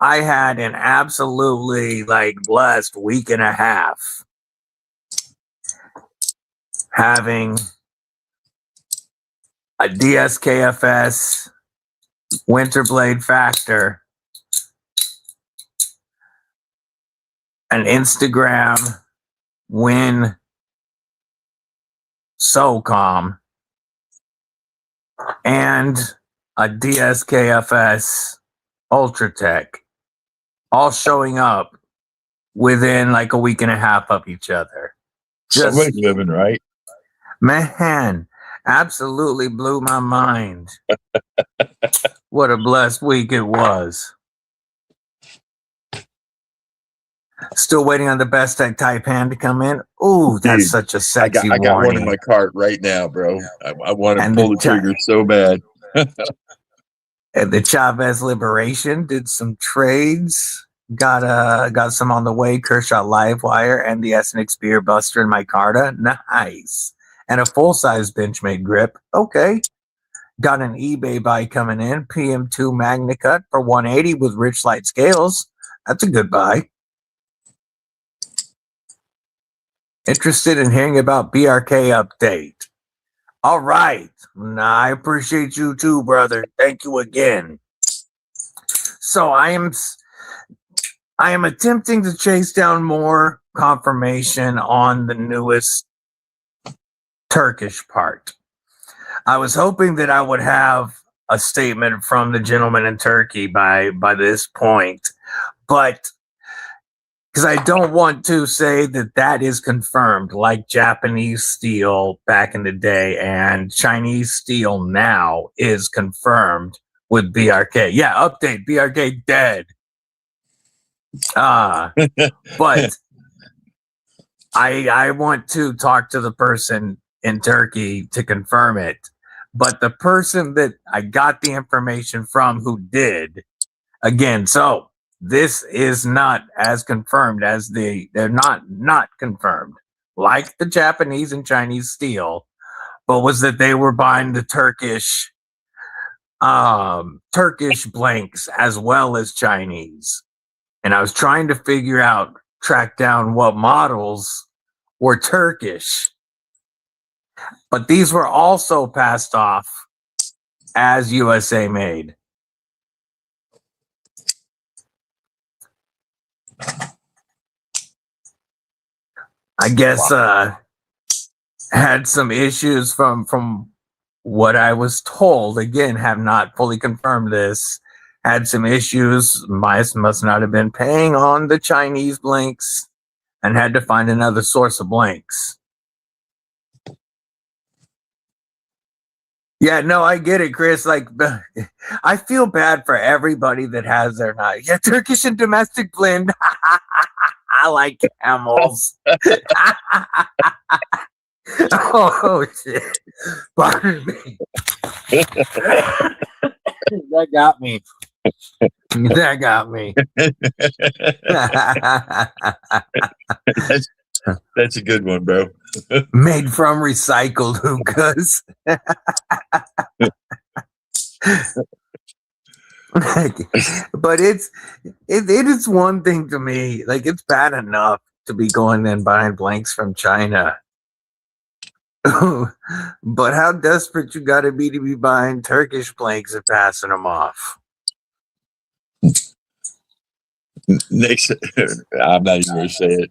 I had an absolutely blessed week and a half. having a DSKFS Winterblade Factor, an Instagram Win SOCOM, and a DSKFS Ultratech, all showing up within like a week and a half of each other. Somebody's living right. Man, absolutely blew my mind. What a blessed week it was. Still waiting on the best tech Taipan to come in. Ooh, that's Dude, such a sexy I got one warning. in my cart right now, bro. I want to And pull the trigger so bad. And the Chavez Liberation did some trades. Got some on the way. Kershaw Livewire and the Essex Beer Buster in my Carta. Nice. And a full-size Benchmade grip. Okay. Got an eBay buy coming in. PM2 Magna Cut for 180 with rich light scales. That's a good buy. Interested in hearing about BRK update. All right. I appreciate you too, brother. Thank you again. So I am attempting to chase down more confirmation on the newest Turkish part. I was hoping that I would have a statement from the gentleman in Turkey by this point, but because I don't want to say that is confirmed, like Japanese steel back in the day and Chinese steel now is confirmed with BRK. Yeah, update, BRK dead. But I want to talk to the person in Turkey to confirm it. But the person that I got the information from who did, again, so this is not as confirmed as they're not confirmed, like the Japanese and Chinese steel, but was that they were buying the Turkish blanks as well as Chinese. And I was trying to track down what models were Turkish. But these were also passed off as USA made. I guess had some issues from what I was told. Again, have not fully confirmed this. Had some issues. Must not have been paying on the Chinese blanks and had to find another source of blanks. Yeah, no, I get it, Chris. Like, I feel bad for everybody that has their knife. Yeah, Turkish and domestic blend. I like camels. Oh, shit. Pardon me. That got me. That got me. That's a good one, bro. Made from recycled hookahs. But it is one thing to me. Like, it's bad enough to be going and buying blanks from China. But how desperate you gotta be buying Turkish blanks and passing them off? Next, I'm not even going to say it.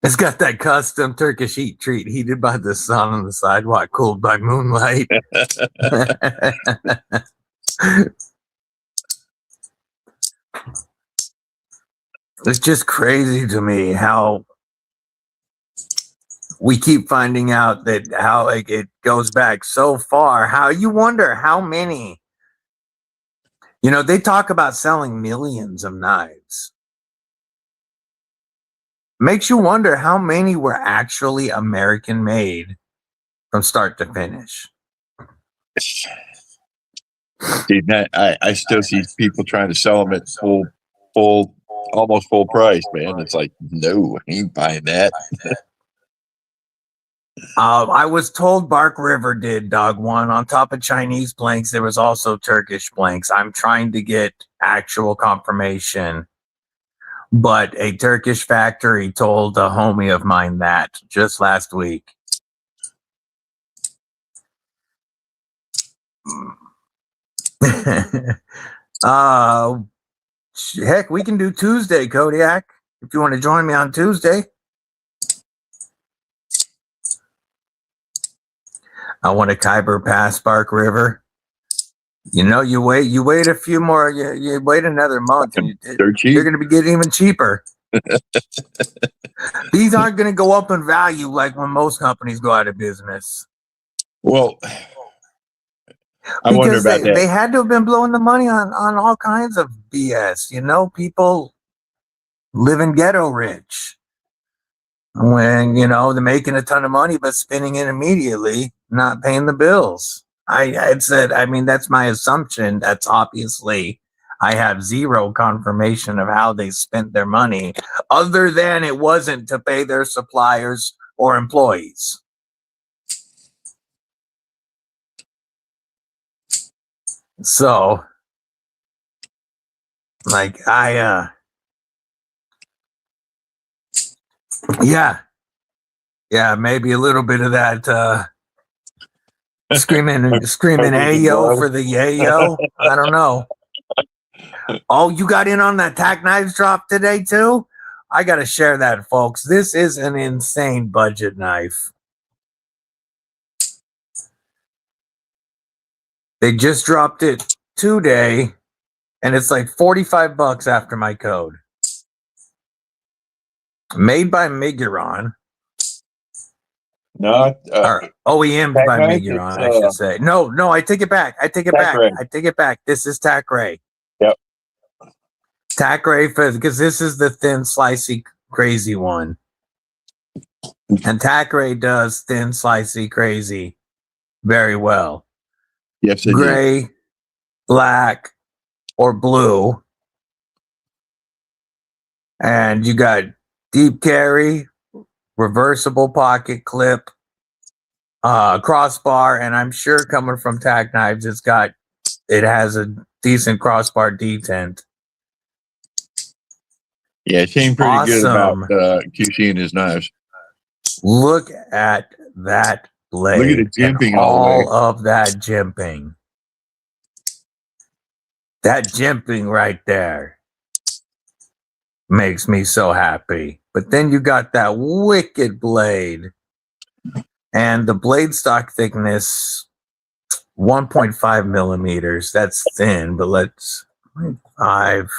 It's got that custom Turkish heat treat, heated by the sun on the sidewalk, cooled by moonlight. It's just crazy to me how we keep finding out that how like it goes back so far. How you wonder how many. You know, they talk about selling millions of knives. Makes you wonder how many were actually American made from start to finish. Dude, I still see people trying to sell them at almost full price, man. It's like, no, I ain't buying that. I was told Bark River did, Dog One. On top of Chinese blanks, there was also Turkish blanks. I'm trying to get actual confirmation But a Turkish factory told a homie of mine that just last week. Heck, we can do Tuesday, Kodiak, if you want to join me on Tuesday. I want a Khyber Pass Spark River. You know, you wait a few more, you wait another month, and you're going to be getting even cheaper. These aren't going to go up in value like when most companies go out of business. Well, I wonder about that. They had to have been blowing the money on all kinds of BS. You know, people living ghetto rich. When, you know, they're making a ton of money, but spending it immediately, not paying the bills. I'd said, I mean, that's my assumption. That's obviously, I have zero confirmation of how they spent their money, other than it wasn't to pay their suppliers or employees. So, like, yeah, maybe a little bit of that screaming ayo for the yayo. I don't know. Oh, you got in on that tack knives drop today too? I got to share that, folks. This is an insane budget knife. They just dropped it today, and it's like $45 after my code. Made by Miguron. No, or OEM by Miguron, I should say. No, I take it back. I take it back. This is Tackray. Yep. Tackray, because this is the thin, slicey, crazy one. And Tackray does thin, slicey, crazy very well. Yes, it gray, black, or blue. And you got deep carry, reversible pocket clip, crossbar, and I'm sure coming from Tack Knives, it has a decent crossbar detent. Yeah, it seemed pretty good about QC and his knives. Look at that blade. Look at the jimping all of that jimping. That jimping right there makes me so happy. But then you got that wicked blade. And the blade stock thickness, 1.5 millimeters. That's thin, but let's 0.5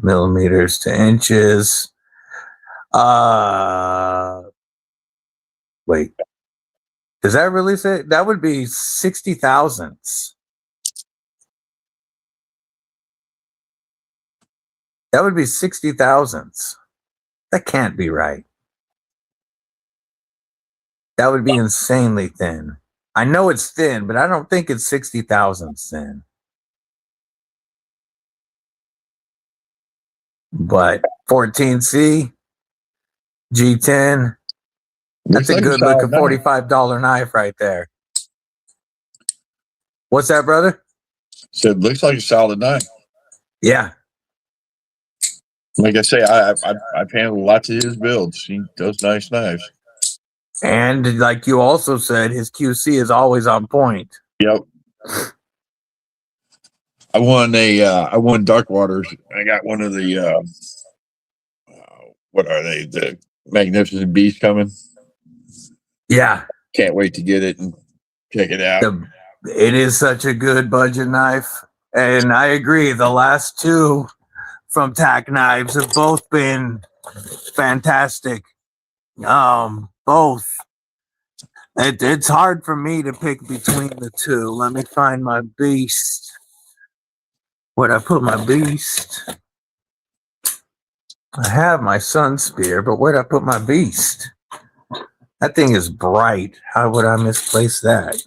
millimeters to inches. Wait. Does that really say? That would be 60 thousandths. That would be 60 thousandths. That can't be right. That would be insanely thin. I know it's thin, but I don't think it's 60 thousandths thin. But 14C, G10, that's a good looking $45 knife right there. What's that, brother? Said looks like a solid knife. Yeah. Like I say, I've handled lots of his builds. He does nice knives. And like you also said, his QC is always on point. Yep. I won Dark Waters. I got one of the what are they? The Magnificent Beast coming. Yeah. Can't wait to get it and check it out. It is such a good budget knife. And I agree, the last two from Tack Knives have both been fantastic. Both. It's hard for me to pick between the two. Let me find my beast. Where'd I put my beast? I have my sun spear, but where'd I put my beast? That thing is bright. How would I misplace that?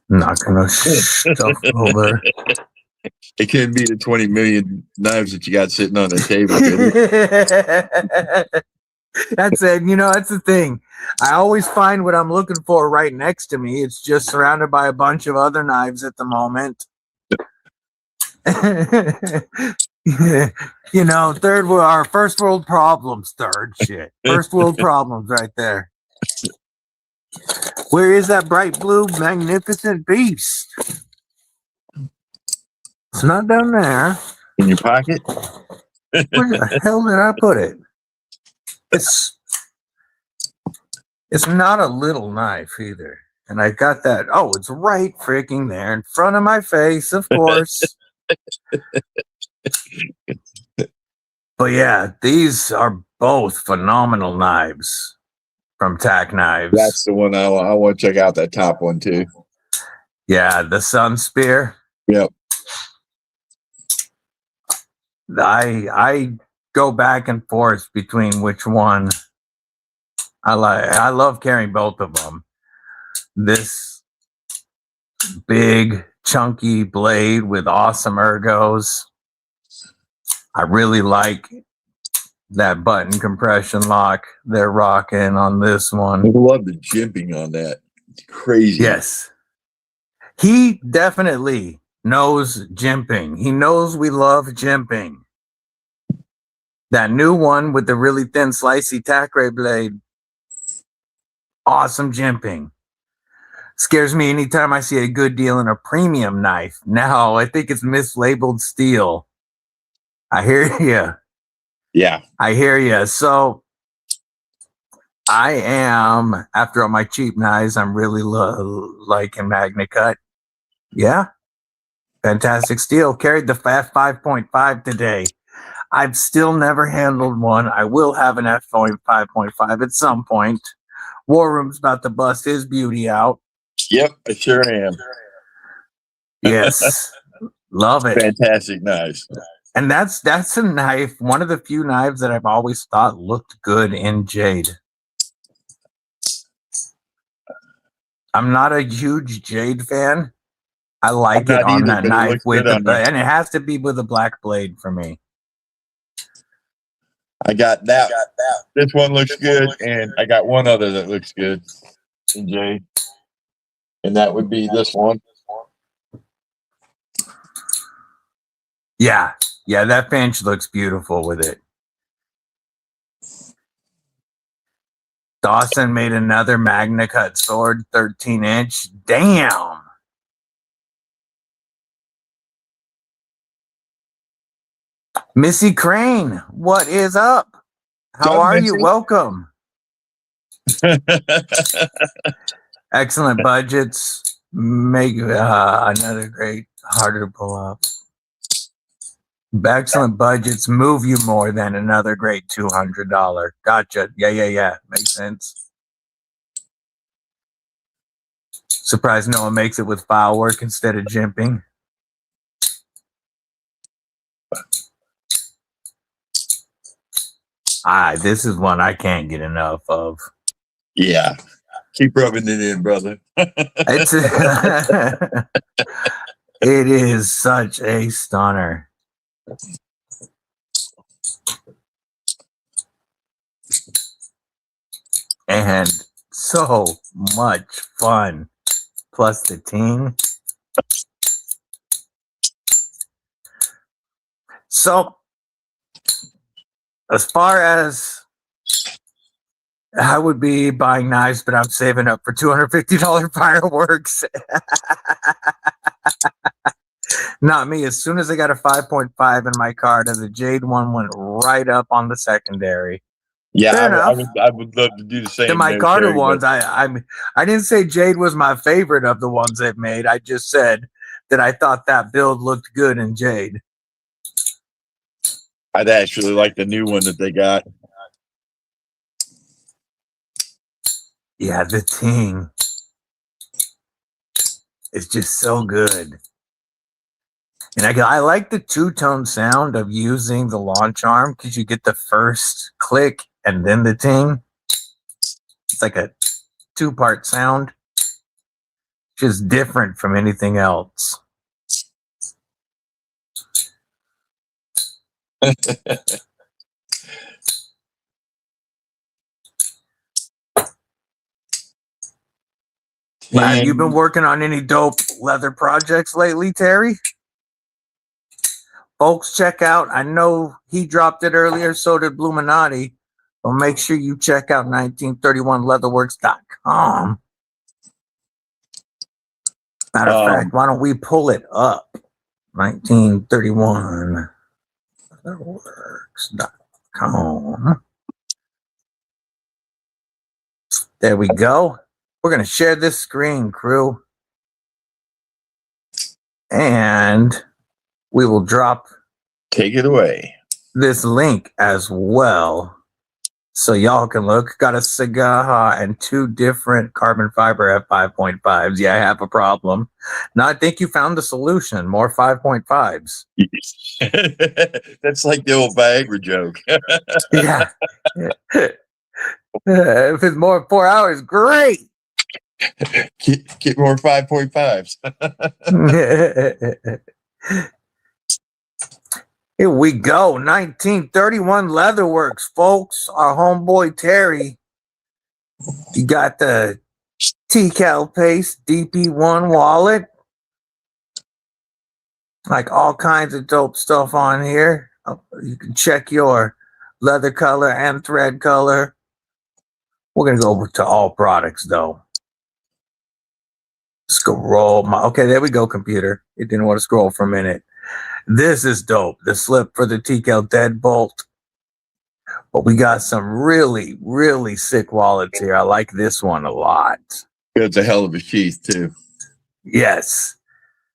Not gonna stuff over. It couldn't be the 20 million knives that you got sitting on the table. That's it. You know, that's the thing. I always find what I'm looking for right next to me. It's just surrounded by a bunch of other knives at the moment. You know, third world, our first world problems, third shit. First world problems right there. Where is that bright blue magnificent beast? It's not down there. In your pocket? Where the hell did I put it? It's not a little knife either. And I got that. Oh, it's right freaking there in front of my face, of course. But yeah, these are both phenomenal knives from Tack Knives. That's the one I want to check out, that top one too. Yeah, the Sun Spear. Yep. I go back and forth between which one I like. I love carrying both of them. This big chunky blade with awesome ergos. I really like that button compression lock they're rocking on this one. I love the jimping on that. It's crazy. Yes. He definitely knows jimping. He knows we love jimping. That new one with the really thin slicey tack ray blade. Awesome jimping. Scares me anytime I see a good deal in a premium knife. Now, I think it's mislabeled steel. I hear you. Yeah. I hear you. So, I am, after all my cheap knives, I'm really liking Magna Cut. Yeah. Fantastic steel. Carried the F5.5 today. I've still never handled one. I will have an F5.5 at some point. WarRoom's about to bust his beauty out. Yep, I sure am. Yes. Love it. Fantastic knives. And that's a knife, one of the few knives that I've always thought looked good in jade. I'm not a huge jade fan. I like it on that knife with the, and it has to be with a black blade for me. I got that. This one looks good, and I got one other that looks good in jade, and that would be this one. Yeah, yeah, that finch looks beautiful with it. Dawson made another Magna Cut sword, 13-inch. Damn. Missy Crane, what is up? How are you? Welcome. Excellent budgets. Make another great, harder to pull up. Excellent budgets move you more than another great $200. Gotcha. Yeah. Makes sense. Surprised no one makes it with file work instead of jimping. This is one I can't get enough of. Yeah. Keep rubbing it in, brother. It is such a stunner. And so much fun. Plus the ting. So, as far as I would be buying knives, but I'm saving up for $250 fireworks. Not me. As soon as I got a 5.5 in my card, and the jade one went right up on the secondary. Yeah, I would love to do the same. The micarta ones, I didn't say jade was my favorite of the ones they've made. I just said that I thought that build looked good in jade. I'd actually like the new one that they got. Yeah, the ting is just so good. And I like the two-tone sound of using the launch arm because you get the first click and then the ting. It's like a two-part sound. Just different from anything else. Have you been working on any dope leather projects lately, Terry? Folks, check out. I know he dropped it earlier, so did Bluminati. But make sure you check out 1931leatherworks.com. Matter of fact, why don't we pull it up? 1931leatherworks.com. There we go. We're going to share this screen, crew. And we will drop Take it away. this link as well, so y'all can look. Got a cigar and 2 different carbon fiber F5.5s. Yeah, I have a problem. Now I think you found the solution. More 5.5s. That's like the old Viagra joke. Yeah. If it's more than 4 hours, great. Get more 5.5s. Here we go. 1931 Leatherworks, folks. Our homeboy Terry. You got the TCal paste DP1 wallet. Like all kinds of dope stuff on here. You can check your leather color and thread color. We're going to go to all products, though. Scroll. Okay, there we go, computer. It didn't want to scroll for a minute. This is dope. The slip for the TCal deadbolt. But we got some really, really sick wallets here. I like this one a lot. It's a hell of a sheath, too. Yes.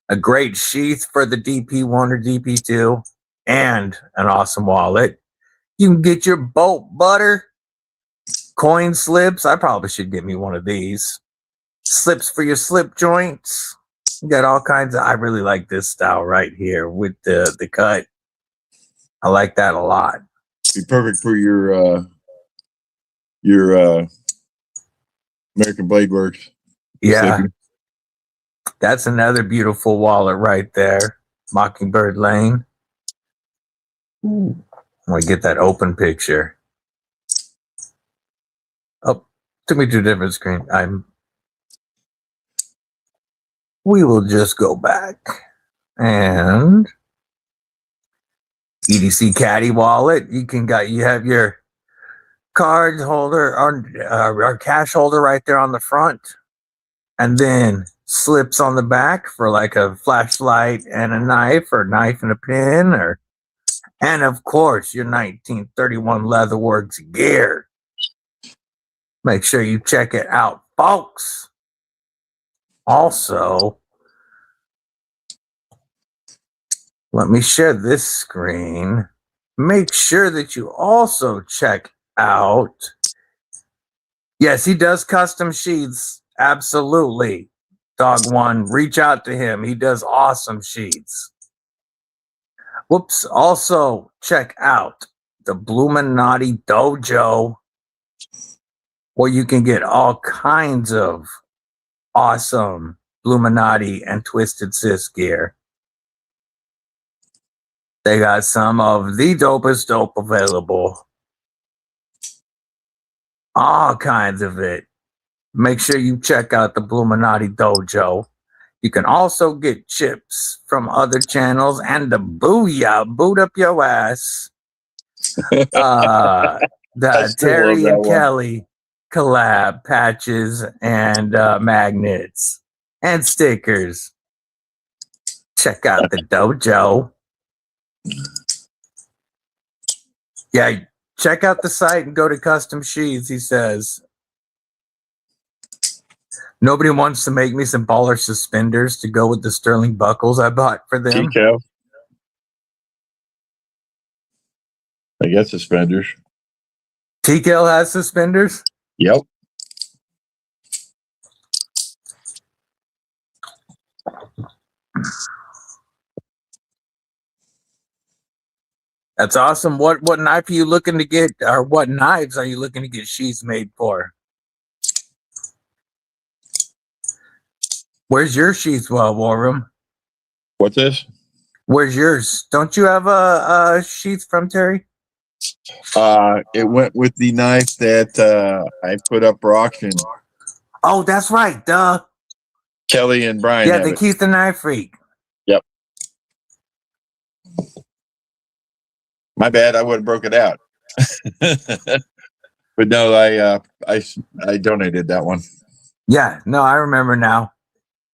A great sheath for the DP1 or DP2. And an awesome wallet. You can get your bolt butter. Coin slips. I probably should get me one of these. Slips for your slip joints. You got all kinds of. I really like this style right here with the cut. I like that a lot. Be perfect for your American Blade Works. Yeah, Slippy. that's another beautiful wallet right there. Mockingbird Lane. Ooh. I want to get that open picture. Oh, took me to a different screen. We will just go back and EDC Caddy wallet. You have your card holder or cash holder right there on the front, and then slips on the back for like a flashlight and a knife, or knife and a pin, and of course your 1931 Leatherworks gear. Make sure you check it out, folks. Also, let me share this screen. Make sure that you also check out. Yes, he does custom sheets. Absolutely. Dog One, reach out to him. He does awesome sheets. Whoops. Also, check out the Bluminati Dojo, where you can get all kinds of awesome Bluminati and Twisted Sis gear. They got some of the dopest dope available. All kinds of it. Make sure you check out the Bluminati Dojo. You can also get chips from other channels and the Booyah, boot up your ass. The Terry and Kelly collab patches and magnets and stickers. Check out the dojo. Yeah, check out the site and go to custom sheets, he says. Nobody wants to make me some baller suspenders to go with the sterling buckles I bought for them. TCal. I guess suspenders. TCal has suspenders? Yep. That's awesome. What knife are you looking to get, or what knives are you looking to get sheaths made for? Where's your sheath, WarRoom? What's this? Where's yours? Don't you have a sheath from Terry? It went with the knife that I put up for auction. Oh, that's right. Duh. Kelly and Brian. Yeah, the Keith the Knife Freak. Yep. My bad. I would have broke it out. But no, I donated that one. Yeah, no, I remember now.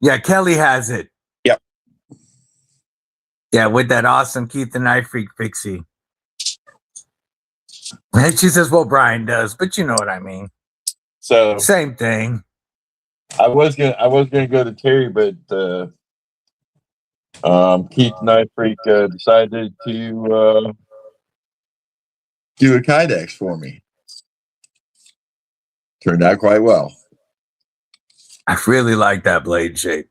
Yeah, Kelly has it. Yep. Yeah, with that awesome Keith the Knife Freak pixie. And she says, well, Brian does, but you know what I mean. So Same thing. I was gonna go to Terry, but Keith Knife Freak decided to do a Kydex for me. Turned out quite well. I really like that blade shape.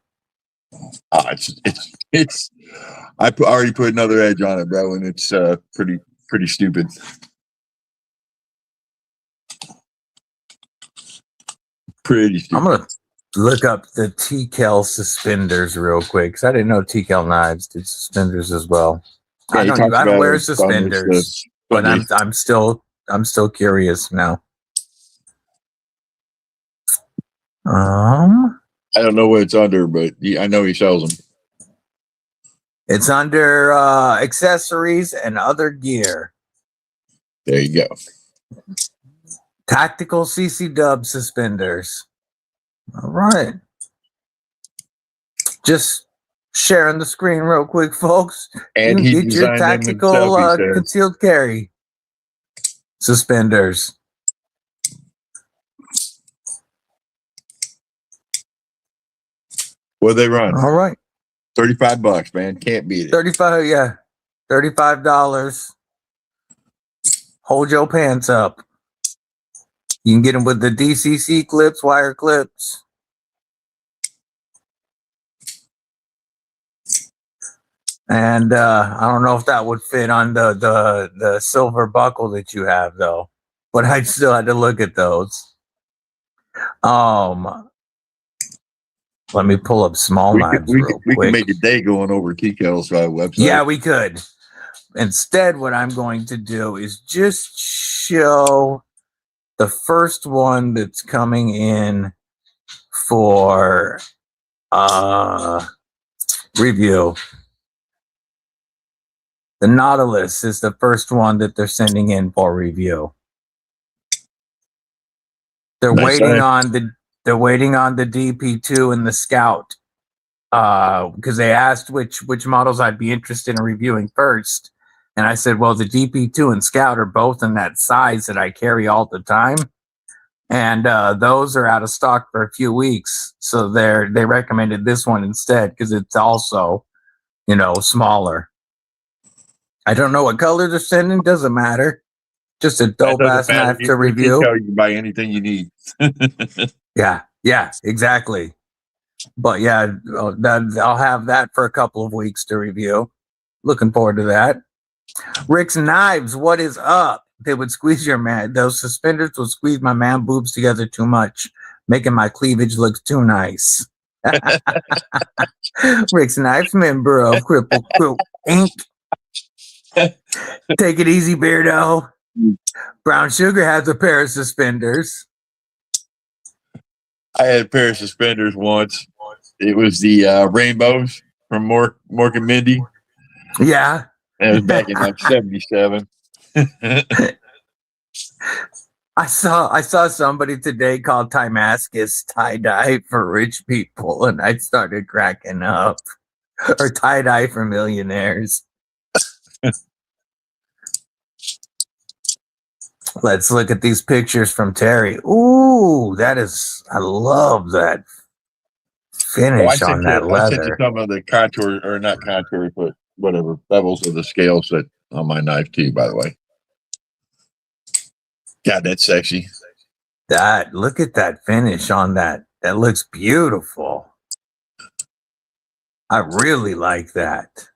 It's already put another edge on it, bro, and it's pretty stupid. Pretty stupid. I'm gonna look up the TKL suspenders real quick because I didn't know TKL knives did suspenders as well. Yeah, I don't wear suspenders, but I'm still curious now. I don't know what it's under, but I know he sells them. It's under accessories and other gear. There you go. Tactical CC Dub suspenders. All right. Just sharing the screen real quick, folks. And you he can get your tactical concealed carry suspenders. What they run? All right. $35, man. Can't beat it. 35, yeah. $35. Hold your pants up. You can get them with the DCC clips, wire clips. And I don't know if that would fit on the silver buckle that you have, though. But I still had to look at those. Let me pull up small knives real quick. We can make a day going over TKL's website. Yeah, we could. Instead, what I'm going to do is just show the first one that's coming in for review. The Nautilus is the first one that they're sending in for review. They're waiting on the DP2 and the Scout because they asked which models I'd be interested in reviewing first. And I said, well, the DP2 and Scout are both in that size that I carry all the time. And those are out of stock for a few weeks. So they recommended this one instead because it's also, smaller. I don't know what color they're sending. Doesn't matter. Just a dope ass knife to review. You can buy anything you need. Yeah, exactly. But yeah, I'll have that for a couple of weeks to review. Looking forward to that. Rick's Knives, what is up? They would squeeze your man. Those suspenders would squeeze my man boobs together too much, making my cleavage look too nice. Rick's Knives, member of Cripple Crew Inc. Take it easy, Beardo. Brown Sugar has a pair of suspenders. I had a pair of suspenders once. It was the rainbows from Mork and Mindy. Yeah. And it was back in like 77. I saw somebody today called Timascus tie-dye for rich people, and I started cracking up. Or tie-dye for millionaires. Let's look at these pictures from Terry. Ooh, I love that finish on that leather. I sent you some of the contour, or not contour, but whatever, levels of the scales that on my knife too, by the way. God, that's sexy. Look at that finish on that. That looks beautiful. I really like that.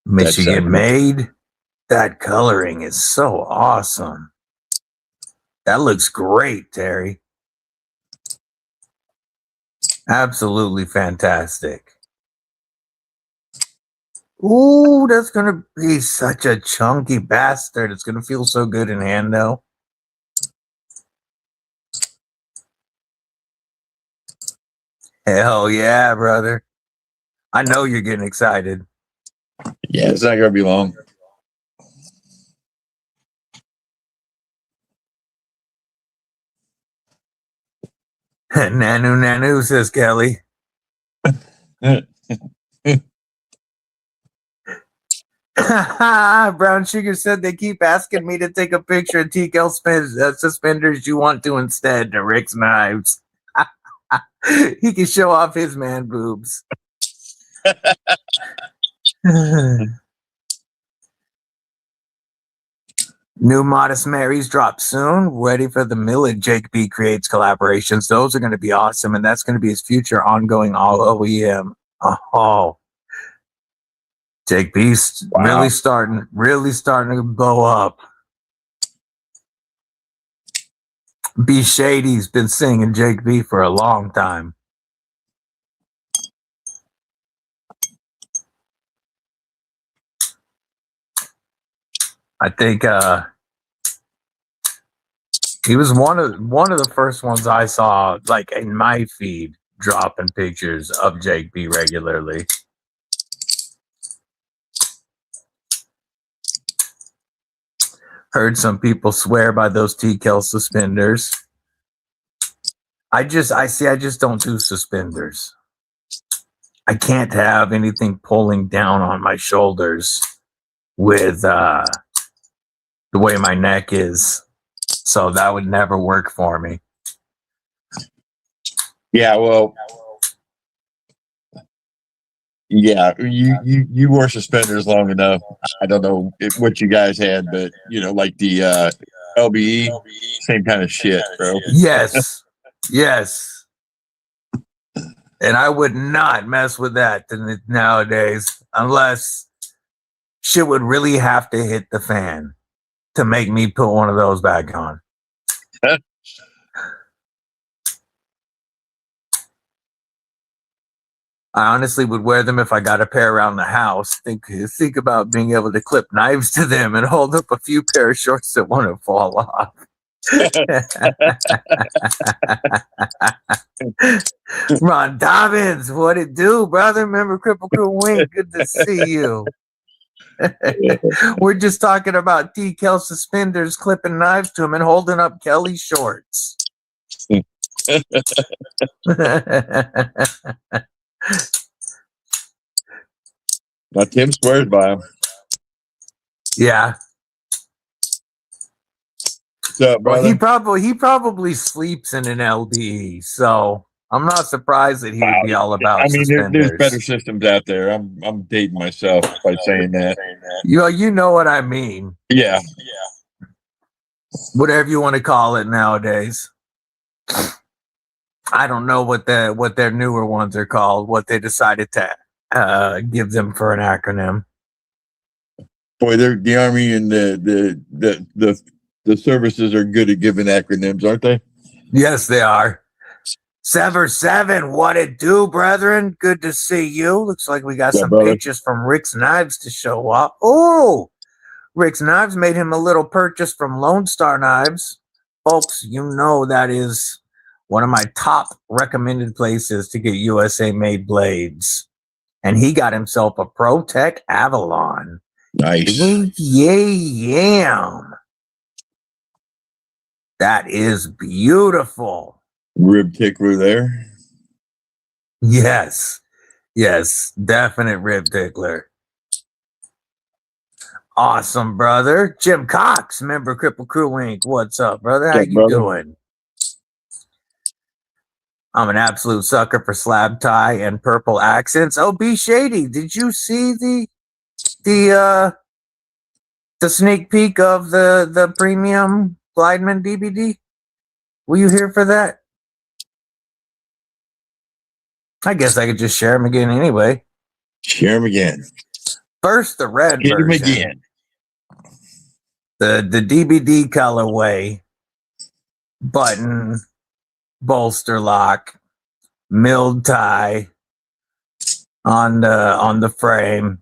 Michigan made. That coloring is so awesome. That looks great, Terry. Absolutely fantastic. Ooh, that's going to be such a chunky bastard. It's going to feel so good in hand, though. Hell yeah, brother. I know you're getting excited. Yeah, it's not gonna be long. Nanu, says Kelly. Brown Sugar said they keep asking me to take a picture of TKL suspenders. You want to instead to Rick's knives. He can show off his man boobs. New Modest Marys drop soon. Ready for the Millet Jake B creates collaborations. Those are going to be awesome, and that's going to be his future ongoing all OEM. Oh, Jake B's really starting to blow up. B Shady's been singing Jake B for a long time. I think he was one of the first ones I saw, like in my feed, dropping pictures of Jake B regularly. Heard some people swear by those TKL suspenders. I just don't do suspenders. I can't have anything pulling down on my shoulders with the way my neck is. So that would never work for me. Yeah, well, yeah, you wore suspenders long enough. I don't know what you guys had, but you know, like the LBE, same kind of shit, bro. Yes, yes. And I would not mess with that nowadays unless shit would really have to hit the fan to make me put one of those back on. I honestly would wear them if I got a pair around the house. Think about being able to clip knives to them and hold up a few pair of shorts that wouldn't fall off. Ron Dobbins, what it do, brother? Remember Cripple Crew Wink? Good to see you. We're just talking about TKL suspenders, clipping knives to him and holding up Kelly's shorts. Now Tim swears by him. Yeah. What's up, brother? Well, he probably sleeps in an LDE, so I'm not surprised that he would be all about. I mean, there's better systems out there. I'm dating myself by saying that. You know what I mean. Yeah. Whatever you want to call it nowadays. I don't know what their newer ones are called. What they decided to give them for an acronym. Boy, the Army and the services are good at giving acronyms, aren't they? Yes, they are. Sever 7, what it do, brethren? Good to see you. Looks like we got some pictures from Rick's Knives to show up. Oh, Rick's Knives made him a little purchase from Lone Star Knives. Folks, you know that is one of my top recommended places to get USA-made blades. And he got himself a ProTech Avalon. Nice. Yeah. That is beautiful. Rib tickler there. Yes, definite rib tickler. Awesome, brother. Jim Cox, member Cripple Crew Inc. What's up, brother? How you doing? I'm an absolute sucker for slab tie and purple accents. Oh, B Shady, did you see the sneak peek of the premium Glideman DVD? Were you here for that? I guess I could just share them again anyway. Share them again. First, the red Hit version. them again. The DBD colorway, button, bolster lock, milled tie on the frame.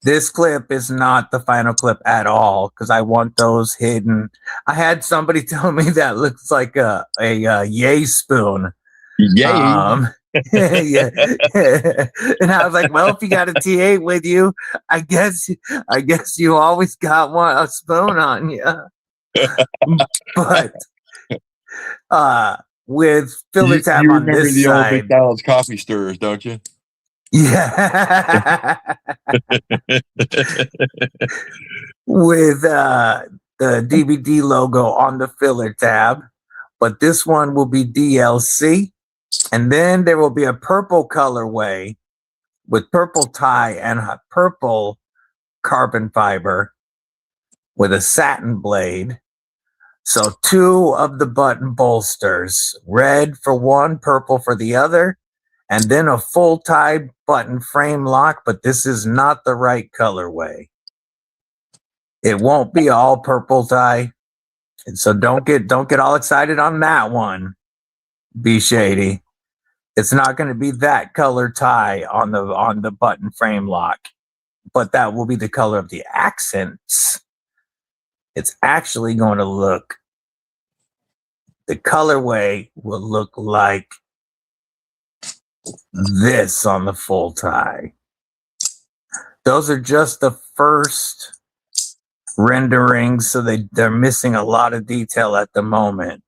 This clip is not the final clip at all because I want those hidden. I had somebody tell me that looks like a yay spoon. Yay. Yeah. And I was like, well, if you got a T8 with you, I guess you always got a spoon on you. But with filler tab You on remember this the old side, McDonald's coffee stirrers, don't you? yeah. With the DVD logo on the filler tab, but this one will be DLC. And then there will be a purple colorway with purple tie and a purple carbon fiber with a satin blade. So 2 of the button bolsters, red for one, purple for the other, and then a full tie button frame lock, but this is not the right colorway. It won't be all purple tie. So don't get all excited on that one. Be shady. It's not going to be that color tie on the button frame lock, but that will be the color of the accents. It's actually going to look, the colorway will look like this on the full tie. Those are just the first renderings, so they're missing a lot of detail at the moment.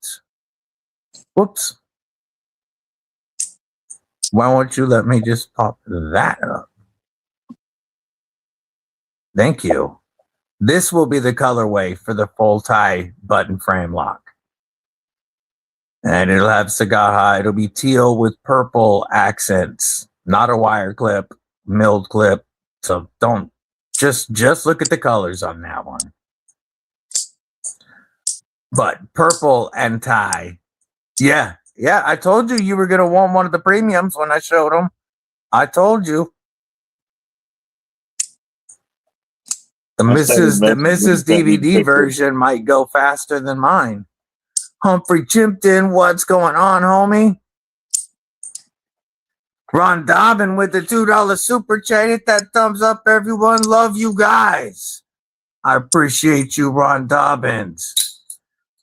Whoops. Why won't you let me just pop that up? Thank you. This will be the colorway for the full tie button frame lock. And it'll have Sagaha. It'll be teal with purple accents, not a wire clip, milled clip. So don't just look at the colors on that one. But purple and tie. Yeah. Yeah, I told you were going to want one of the premiums when I showed them. I told you. The Mrs. DVD version might go faster than mine. Humphrey Chimpton, what's going on, homie? Ron Dobbin with the $2 super chat. Hit that thumbs up, everyone. Love you guys. I appreciate you, Ron Dobbins.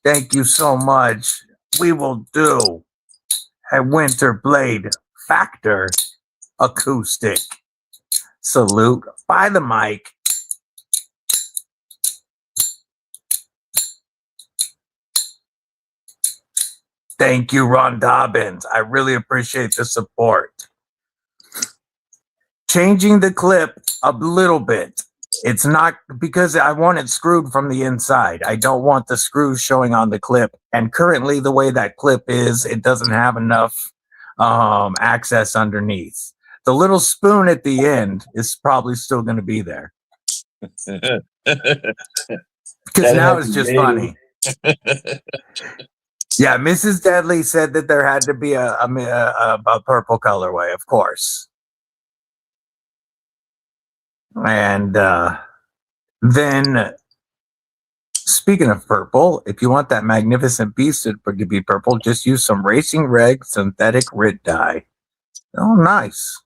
Thank you so much. We will do a Winter Blade Factor acoustic salute by the mic. Thank you, Ron Dobbins. I really appreciate the support. Changing the clip a little bit. It's not because I want it screwed from the inside. I don't want the screws showing on the clip. And currently the way that clip is, it doesn't have enough access underneath. The little spoon at the end is probably still going to be there. Because now it's just funny. Yeah, Mrs. Deadly said that there had to be a purple colorway, of course. And then, speaking of purple, if you want that magnificent beast to be purple, just use some Racing Reg synthetic Rit dye. Oh, nice.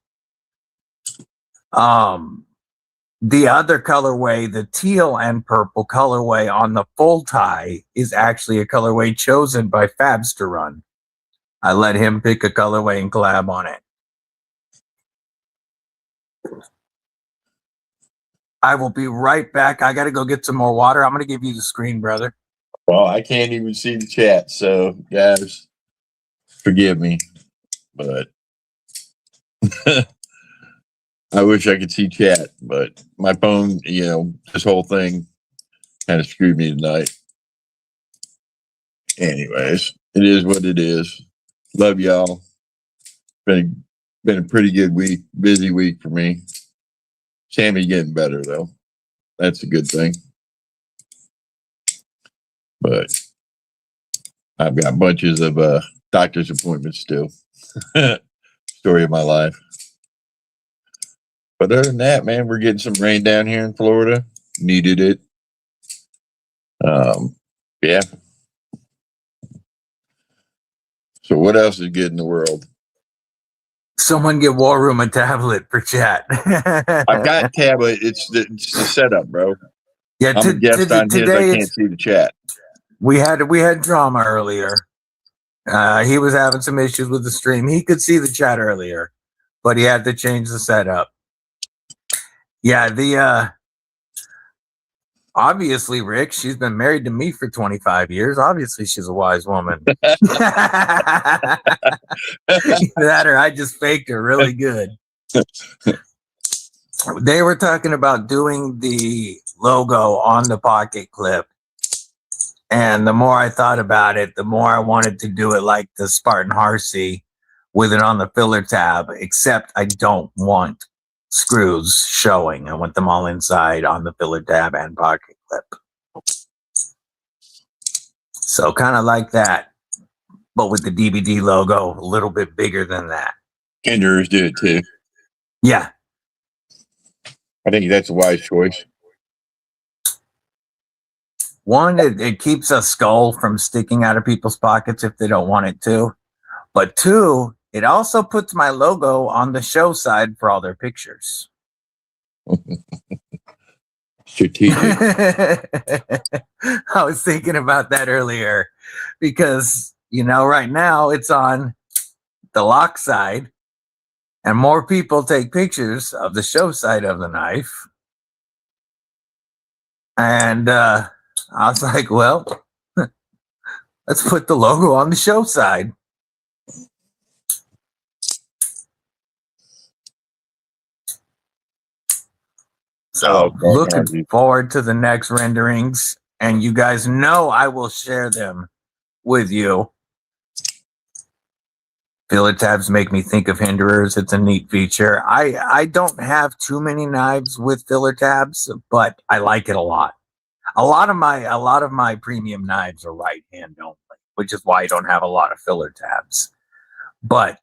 The other colorway, the teal and purple colorway on the full tie, is actually a colorway chosen by Fabs to run. I let him pick a colorway and collab on it. I will be right back. I got to go get some more water. I'm going to give you the screen, brother. Well, I can't even see the chat, so guys, forgive me, but I wish I could see chat, but my phone, this whole thing kind of screwed me tonight. Anyways, it is what it is. Love y'all. Been a pretty good week, busy week for me. Sammy's getting better though. That's a good thing. But I've got bunches of doctor's appointments still. Story of my life. But other than that, man, we're getting some rain down here in Florida. Needed it. Yeah. So what else is good in the world? Someone get WarRoom a tablet for chat. I've got a tablet. It's the setup, bro. Yeah, I'm a guest on his. I can't see the chat. We had drama earlier. He was having some issues with the stream. He could see the chat earlier, but he had to change the setup. Yeah, obviously, Rick, she's been married to me for 25 years. Obviously, she's a wise woman. That or I just faked her really good. They were talking about doing the logo on the pocket clip. And the more I thought about it, the more I wanted to do it like the Spartan Harsey with it on the filler tab, except I don't want screws showing. I want them all inside on the filler tab and pocket clip. So kind of like that, but with the DBD logo a little bit bigger than that. Hinderers did it too. Yeah. I think that's a wise choice. One, it keeps a skull from sticking out of people's pockets if they don't want it to. But two, it also puts my logo on the show side for all their pictures. Strategic. I was thinking about that earlier because, you know, right now it's on the lock side and more people take pictures of the show side of the knife. And I was like, well, let's put the logo on the show side. So looking forward to the next renderings, and you guys know I will share them with you. Filler tabs make me think of hinderers. It's a neat feature. I don't have too many knives with filler tabs, but I like it a lot. A lot of my premium knives are right hand only, which is why I don't have a lot of filler tabs. But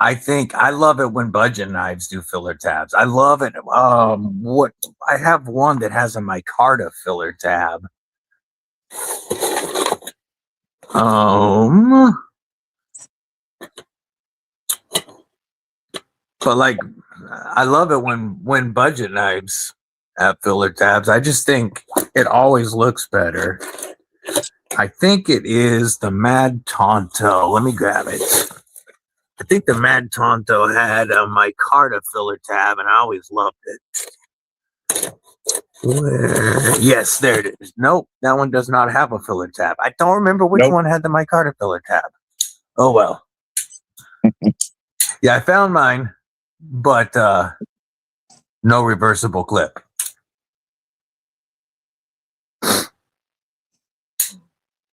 I think I love it when budget knives do filler tabs. I love it. What I have one that has a micarta filler tab. But like, I love it when budget knives have filler tabs. I just think it always looks better. I think it is the Mad Tonto. Let me grab it. I think the Mad Tonto had a micarta filler tab, and I always loved it. Yes, there it is. Nope, that one does not have a filler tab. I don't remember which one had the micarta filler tab. Oh well. Yeah, I found mine, but no reversible clip.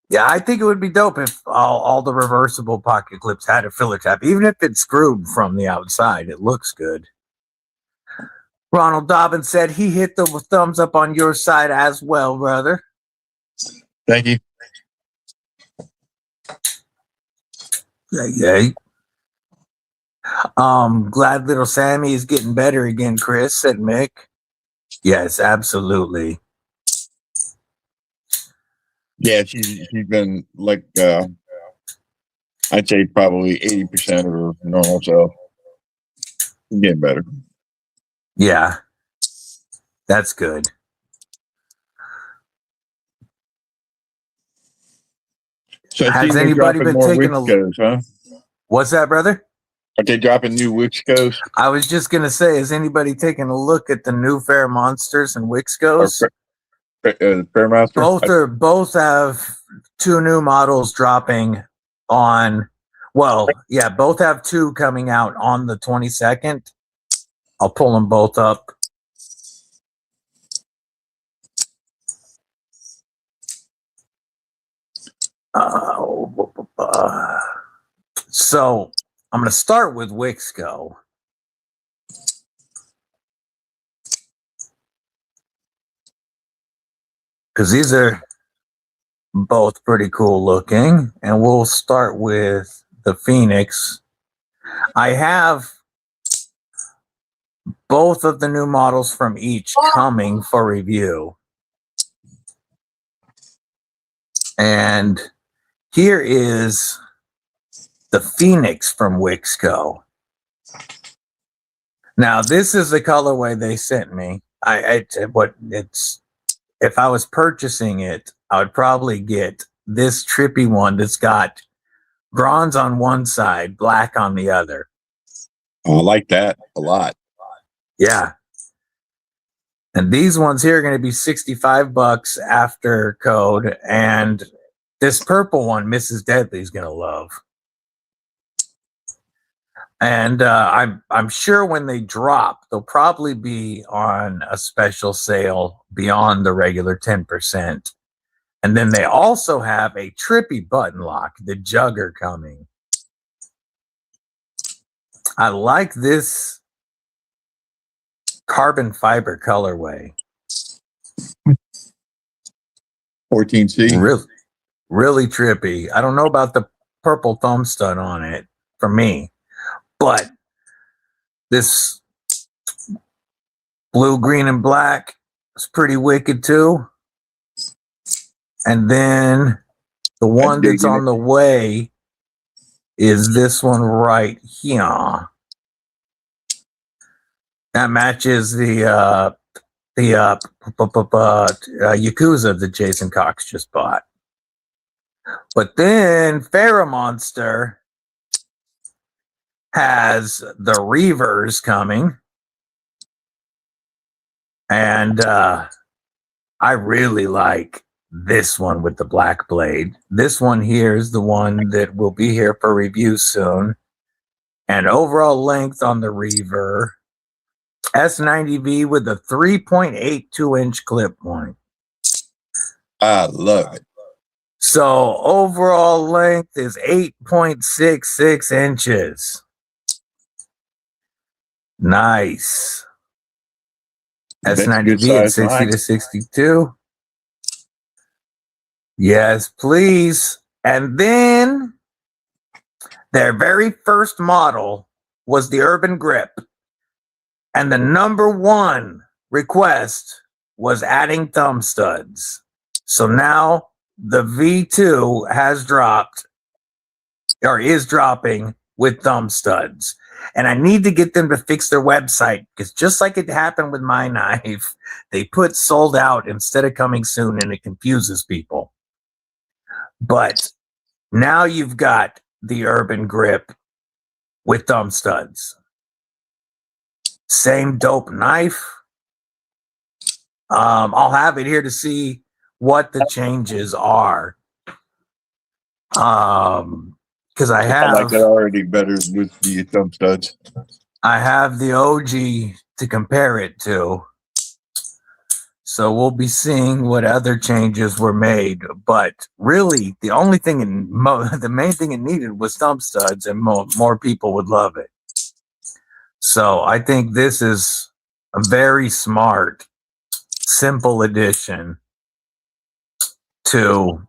Yeah, I think it would be dope if all the reversible pocket clips had a filler tab. Even if it's screwed from the outside, it looks good. Ronald Dobbins said he hit the thumbs up on your side as well, brother. Thank you. Yeah. Glad little Sammy is getting better again, Chris, said Mick. Yes, absolutely. Yeah, she's been like I'd say probably 80% of her normal self. Getting better. Yeah, that's good. So has anybody been taking a look? Huh? What's that, brother? Are they dropping new Wixcos? I was just gonna say, is anybody taking a look at the new FerraMonsters and Wixcos? FerraMonster? Both have two new models dropping on. Well, yeah, both have two coming out on the 22nd. I'll pull them both up. So I'm going to start with Wixco. Because these are both pretty cool looking. And we'll start with the Phoenix. I have both of the new models from each coming for review. And here is the Phoenix from Wixco. Now, this is the colorway they sent me. If I was purchasing it, I would probably get this trippy one that's got bronze on one side, black on the other. I like that a lot. Yeah. And these ones here are going to be $65 after code. And this purple one, Mrs. Deadly's going to love. And I'm sure when they drop, they'll probably be on a special sale beyond the regular 10%. And then they also have a trippy button lock, the Jugger, coming. I like this carbon fiber colorway. 14C. Really trippy. I don't know about the purple thumb stud on it for me, but this blue, green, and black is pretty wicked too. And then the one that's on the way is this one right here. That matches the Yakuza that Jason Cox just bought. But then FerraMonster has the Reavers coming. And I really like this one with the black blade. This one here is the one that will be here for review soon. And overall length on the Reaver, S90V with a 3.82-inch clip point. I love it. So overall length is 8.66 inches. Nice. S90V at 60 to 62. Yes, please. And then their very first model was the Urban Grip. And the #1 request was adding thumb studs. So now the V2 has dropped, or is dropping, with thumb studs. And I need to get them to fix their website, because just like it happened with my knife, they put sold out instead of coming soon, and it confuses people. But now you've got the Urban Grip with thumb studs. Same dope knife. I'll have it here to see what the changes are. Because I like it already better with the thumb studs. I have the OG to compare it to. So we'll be seeing what other changes were made. But really, the only thing, the main thing it needed was thumb studs, and more people would love it. So I think this is a very smart, simple addition to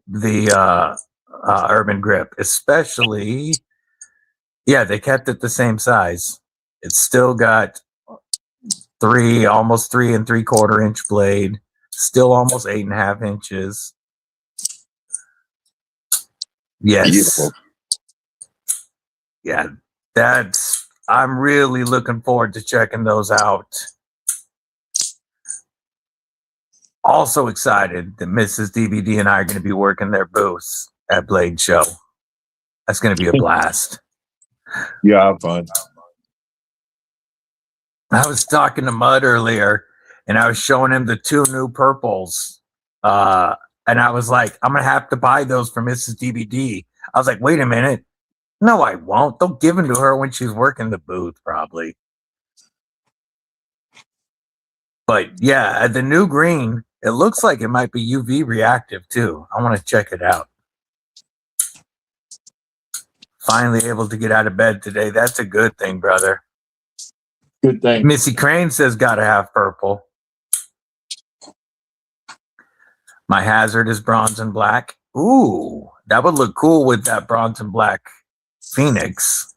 the Urban Grip, especially, yeah, they kept it the same size. It's still got almost 3 3/4-inch blade, still almost 8.5 inches. Yes. Beautiful. Yeah, I'm really looking forward to checking those out. Also excited that Mrs. DBD and I are going to be working their booths at Blade Show. That's going to be a blast. Yeah, have fun. I was talking to Mud earlier, and I was showing him the 2 new purples. And I was like, I'm going to have to buy those for Mrs. DBD. I was like, wait a minute. No, I won't. They'll give them to her when she's working the booth, probably. But yeah, the new green, it looks like it might be UV reactive too. I want to check it out. Finally able to get out of bed today. That's a good thing, brother. Good thing. Missy Crane says gotta have purple. My Hazard is bronze and black. Ooh, that would look cool with that bronze and black Phoenix.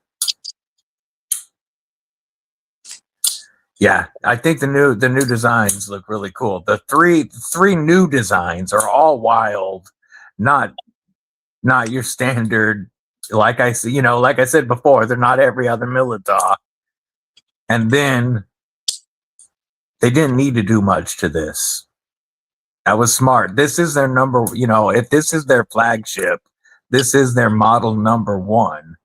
Yeah, I think the new designs look really cool. The three new designs are all wild, not your standard. Like I said before, they're not every other Militar. And then they didn't need to do much to this. That was smart. This is their if this is their flagship, this is their model number 1.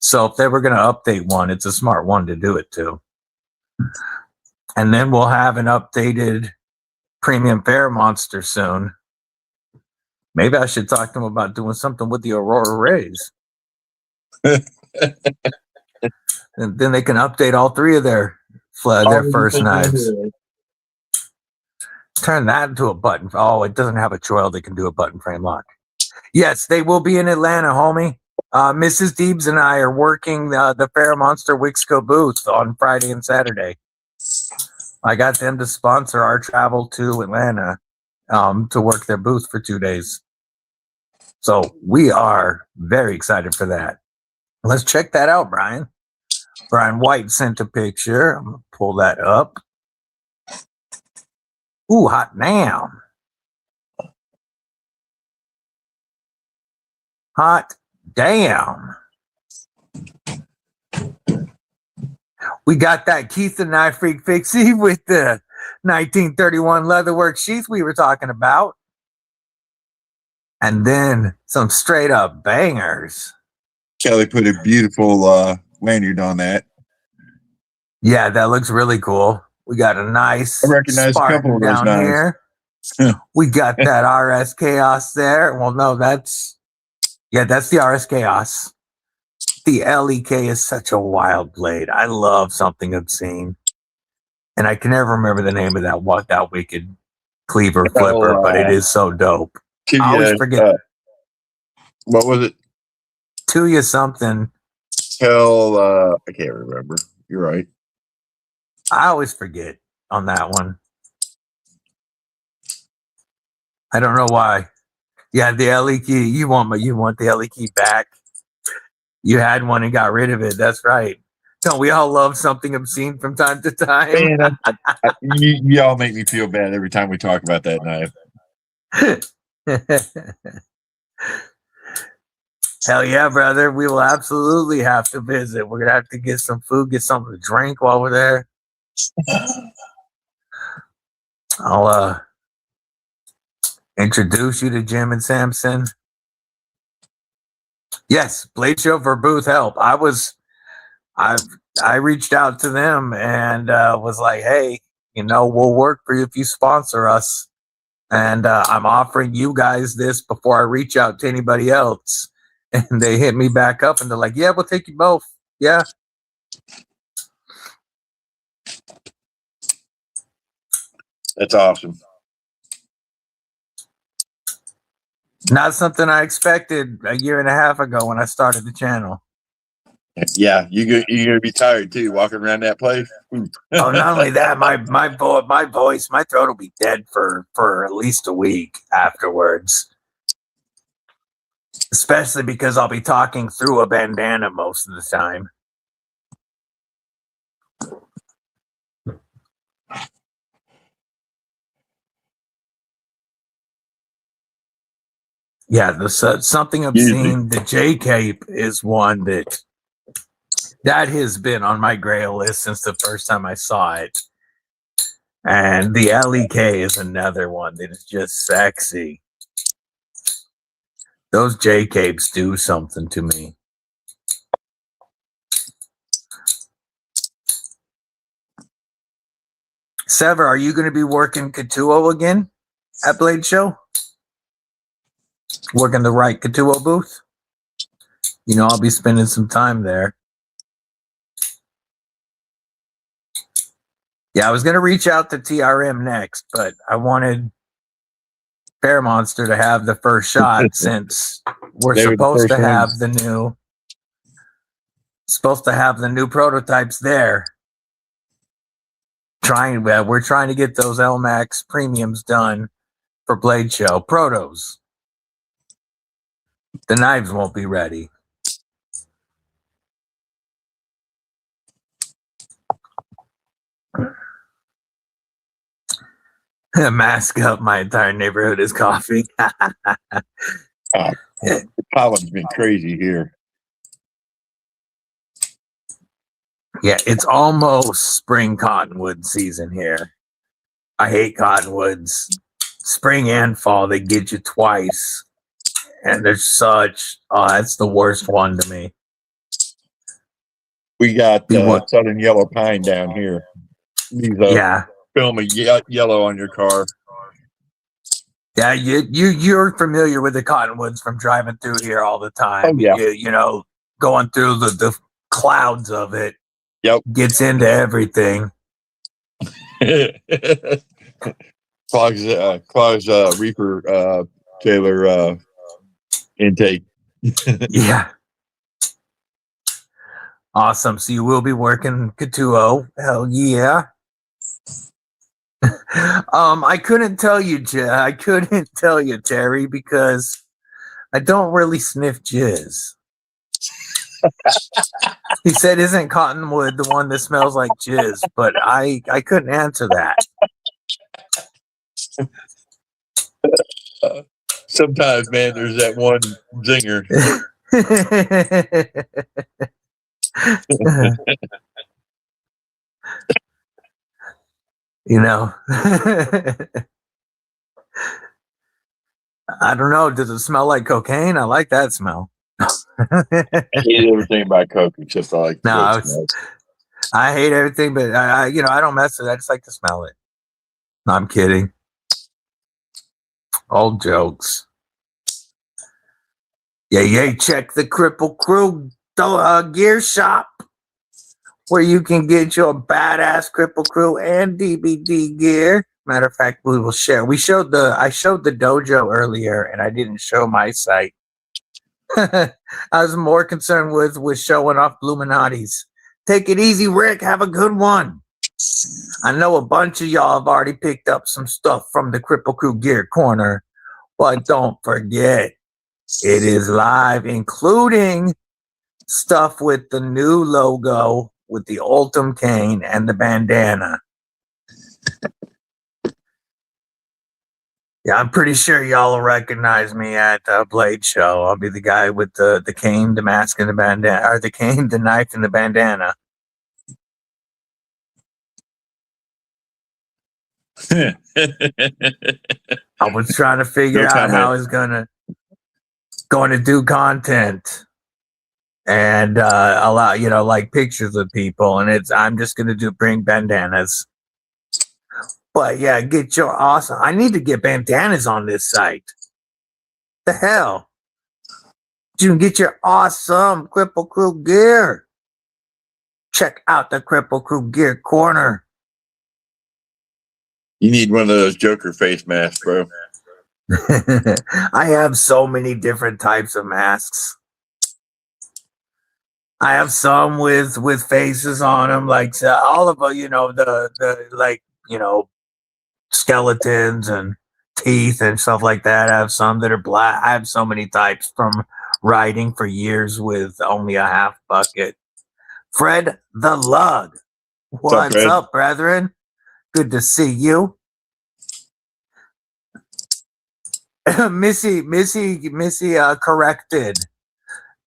So if they were going to update one, it's a smart one to do it to. And then we'll have an updated premium FerraMonster soon. Maybe I should talk to them about doing something with the Aurora Rays. And then they can update all 3 of their first knives. Turn that into a button. Oh, it doesn't have a choil that can do a button frame lock. Yes, they will be in Atlanta, homie. Mrs. Deebs and I are working the FerraMonster Wixco booth on Friday and Saturday. I got them to sponsor our travel to Atlanta to work their booth for 2 days. So we are very excited for that. Let's check that out, Brian. Brian White sent a picture. I'm going to pull that up. Ooh, hot damn. Hot damn. We got that Keith and Knife Freak Fixie with the 1931 leatherwork sheath we were talking about. And then some straight up bangers. Kelly put a beautiful lanyard on that. Yeah, that looks really cool. We got a nice I recognize a couple of those down knives. here. We got that RS Chaos there. Well, no, that's the RS Chaos. The LEK is such a wild blade. I love something obscene. And I can never remember the name of that wicked cleaver flipper, but it is so dope. Tuya, I always forget. What was it? Tuya something. I can't remember. You're right. I always forget on that one. I don't know why. Yeah, the LE key. You want the LE key back. You had one and got rid of it. That's right. Don't we all love something obscene from time to time? Man, you all make me feel bad every time we talk about that knife. Hell yeah, brother. We will absolutely have to visit. We're going to have to get some food, get something to drink while we're there. I'll introduce you to Jim and Samson. Yes, Blade Show for booth help. I reached out to them and was like, hey, we'll work for you if you sponsor us. And I'm offering you guys this before I reach out to anybody else. And they hit me back up and they're like, yeah, we'll take you both. Yeah. That's awesome. Not something I expected a year and a half ago when I started the channel. Yeah, you're gonna be tired too, walking around that place. Oh, not only that, my voice, my throat will be dead for at least a week afterwards. Especially because I'll be talking through a bandana most of the time. Yeah, the something obscene. The J Cape is one that has been on my grail list since the first time I saw it. And the LEK is another one that is just sexy. Those J Capes do something to me. Sever, are you going to be working Katuo again at Blade Show? Working the right Katuo booth? I'll be spending some time there. Yeah, I was going to reach out to TRM next, but I wanted FerraMonster to have the first shot since we're supposed to have the new prototypes there. We're trying to get those LMAX premiums done for Blade Show protos. The knives won't be ready. Mask up, my entire neighborhood is coughing. The pollen's been crazy here. Yeah, it's almost spring cottonwood season here. I hate cottonwoods. Spring and fall, they get you twice. And they're such, that's the worst one to me. We got The what? Southern Yellow Pine down here. These Yeah. film yellow on your car. Yeah, you're familiar with the cottonwoods from driving through here all the time. Oh, yeah. You know, going through the clouds of it. Yep. Gets into everything. Clogs reaper trailer intake. Yeah. Awesome. So you will be working Katuo. Hell yeah. I couldn't tell you, I couldn't tell you, Terry, because I don't really sniff jizz. He said, "Isn't cottonwood the one that smells like jizz?" But I couldn't answer that. Sometimes, man, there's that one zinger. You know, I don't know. Does it smell like cocaine? I like that smell. I hate everything about coke except I like. No, I hate everything, but I don't mess with it. I just like to smell it. No, I'm kidding. All jokes. Yeah. Check the Cripple Krew gear shop, where you can get your badass Cripple Krew and DBD gear. Matter of fact, we will share. I showed the dojo earlier, and I didn't show my site. I was more concerned with showing off Bluminati's. Take it easy, Rick. Have a good one. I know a bunch of y'all have already picked up some stuff from the Cripple Krew Gear Corner, but don't forget, it is live, including stuff with the new logo, with the Ultim cane and the bandana. Yeah, I'm pretty sure y'all will recognize me at Blade Show. I'll be the guy with the cane, the mask, and the bandana, or the cane, the knife, and the bandana. I was trying to figure out how I was going to do content and allow, like pictures of people, and I'm just going to bring bandanas. But yeah, get your awesome. I need to get bandanas on this site. The hell? You can get your awesome Cripple Krew gear. Check out the Cripple Krew Gear Corner. You need one of those Joker face masks, bro. I have so many different types of masks. I have some with faces on them, like all of them, the skeletons and teeth and stuff like that. I have some that are black. I have so many types from riding for years with only a half bucket. Fred the Lug. What's up, brethren? Good to see you. Missy corrected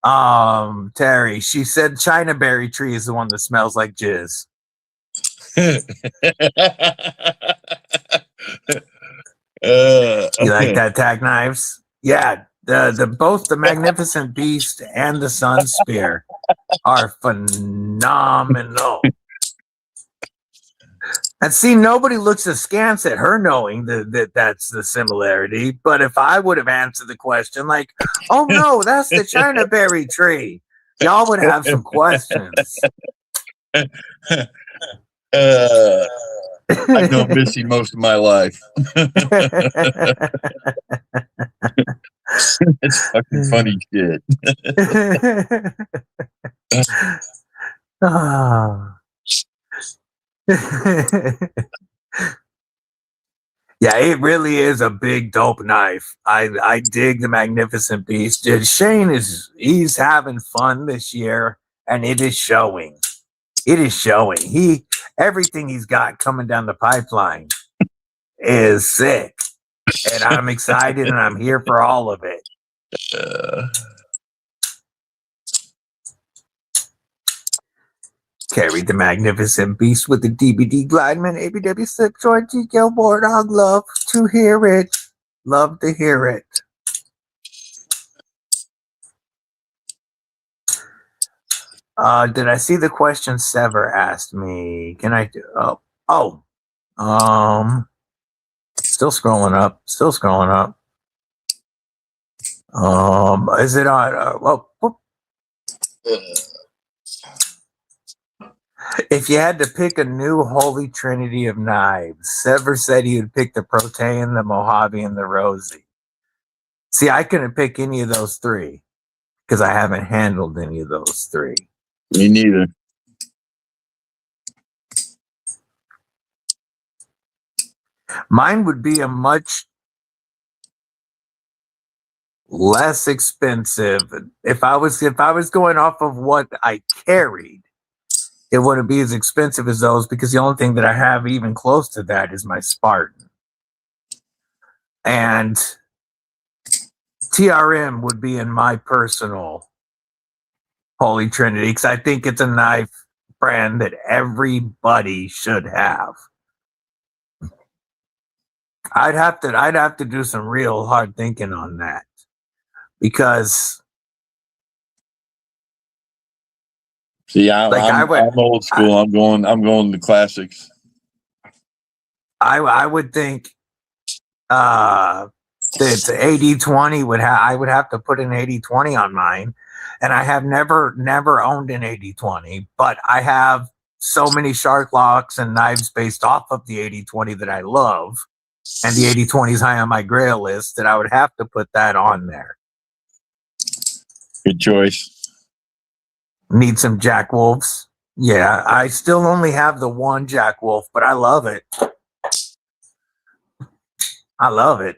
Terry. She said China berry tree is the one that smells like jizz. You like that, Tag Knives? Yeah, both the Magnificent Beast and the Sun Spear are phenomenal. And see, nobody looks askance at her knowing that's the similarity. But if I would have answered the question like, "Oh no, that's the China berry tree," y'all would have some questions. I've known Missy most of my life. It's fucking funny shit. Yeah, it really is a big dope knife. I dig the Magnificent Beast. Shane he's having fun this year, and it is showing. It is showing. Everything he's got coming down the pipeline is sick, and I'm excited, and I'm here for all of it. Carried the Magnificent Beast with the DBD Glideman, ABW Slip Joint, GKL War Dog. Love to hear it. Love to hear it. Did I see the question Sever asked me? Can I do? Still scrolling up. Still scrolling up. Is it on? Whoop. If you had to pick a new holy trinity of knives, Sever said he would pick the Protean, the Mojave, and the Rosie. See, I couldn't pick any of those three because I haven't handled any of those three. Me neither. Mine would be a much less expensive. If I was going off of what I carried, it wouldn't be as expensive as those because the only thing that I have even close to that is my Spartan. And TRM would be in my personal holy trinity because I think it's a knife brand that everybody should have. I'd have to do some real hard thinking on that because see, I'm old school. I'm going to classics. I would think that 80-20 I would have to put an 80-20 on mine, and I have never owned an 80-20, but I have so many shark locks and knives based off of the 80-20 that I love, and the 80-20 is high on my grail list that I would have to put that on there. Good choice. Need some Jack Wolves. Yeah, I still only have the one Jack Wolf, but I love it. I love it.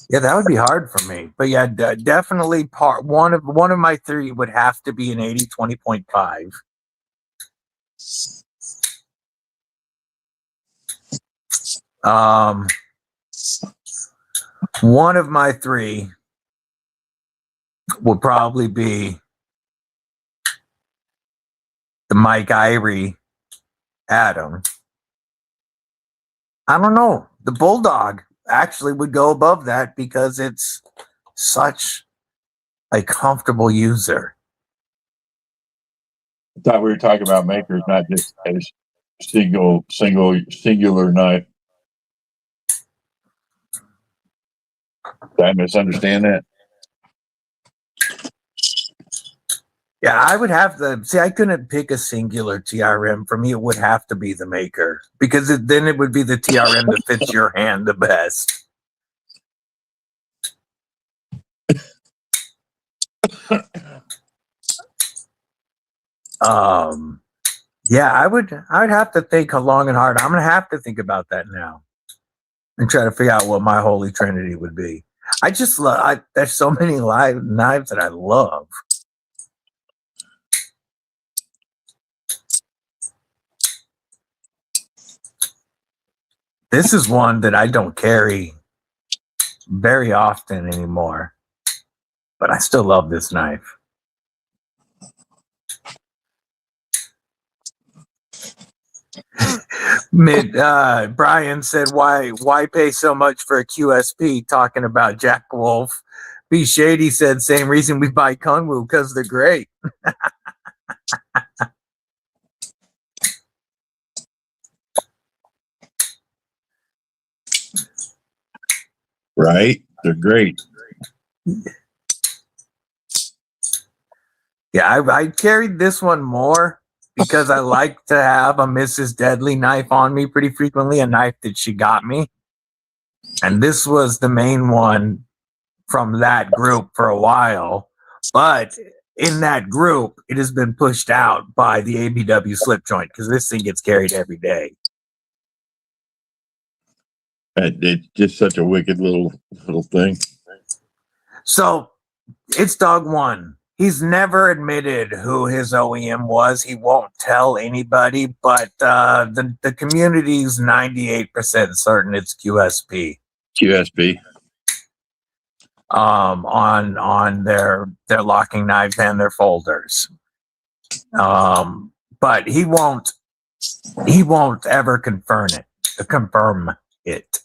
Yeah, that would be hard for me. But yeah, definitely one of my three would have to be an 80-20.5. One of my three would probably be the Mike Irie Adam. I don't know. The Bulldog actually would go above that because it's such a comfortable user. I thought we were talking about makers, not just a singular knife. Did I misunderstand that? Yeah, I would have to see. I couldn't pick a singular TRM. For me, it would have to be the maker because then it would be the TRM that fits your hand the best. Yeah, I would have to think long and hard. I'm gonna have to think about that now and try to figure out what my holy trinity would be. I just love. There's so many knives that I love. This is one that I don't carry very often anymore, but I still love this knife. Brian said, why pay so much for a QSP talking about Jack Wolf? B Shady said, same reason we buy Kunwu, because they're great. Right? They're great. Yeah, I carried this one more because I like to have a Mrs. Deadly knife on me pretty frequently, a knife that she got me. And this was the main one from that group for a while. But in that group, it has been pushed out by the ABW slip joint because this thing gets carried every day. It's just such a wicked little thing. So it's Dog One. He's never admitted who his OEM was. He won't tell anybody, but the community's 98% certain it's QSP. QSP. On their locking knives and their folders. But he won't ever confirm it.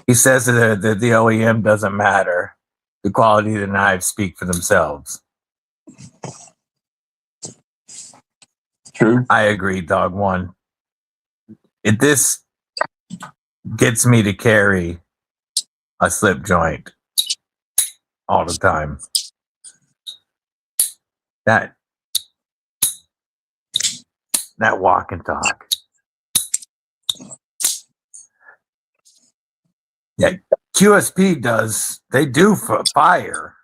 He says that the OEM doesn't matter. The quality of the knives speak for themselves. True. I agree, Dog One. This gets me to carry a slip joint all the time. That walk and talk. Yeah, QSP does. They do fire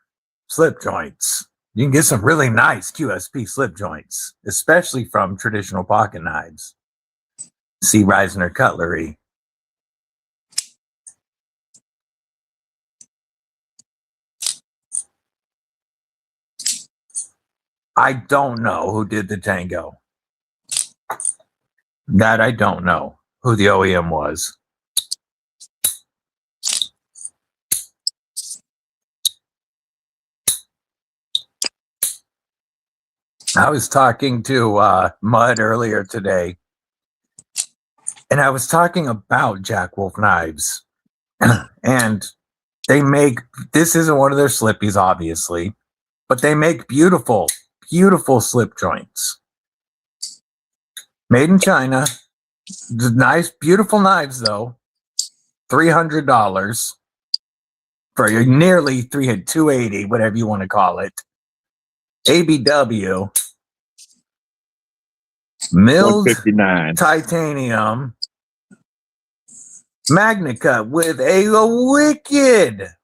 slip joints. You can get some really nice QSP slip joints, especially from traditional pocket knives. See Reisner Cutlery. I don't know who did the Tango. That I don't know who the OEM was. I was talking to Mud earlier today, and I was talking about Jack Wolf knives. And they make, this isn't one of their slippies, obviously, but they make beautiful, beautiful slip joints. Made in China. Nice, beautiful knives, though. $300 for nearly $280, whatever you want to call it. ABW. Milled 159. titanium. Magna Cut with a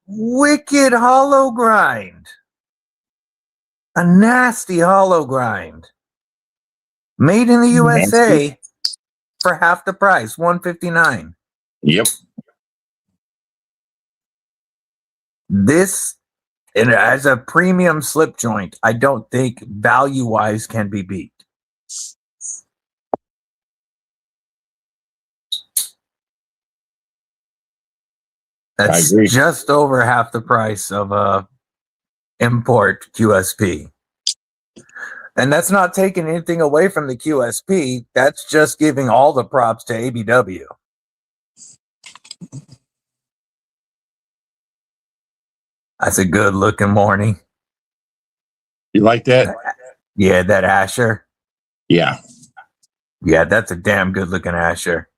wicked hollow grind. A nasty hollow grind. Made in the USA for half the price, $159. Yep. This, and as a premium slip joint, I don't think value-wise can be beat. That's just over half the price of a import QSP. And that's not taking anything away from the QSP. That's just giving all the props to ABW. That's a good looking morning. You like that? Yeah, that Asher. Yeah. Yeah, that's a damn good looking Asher.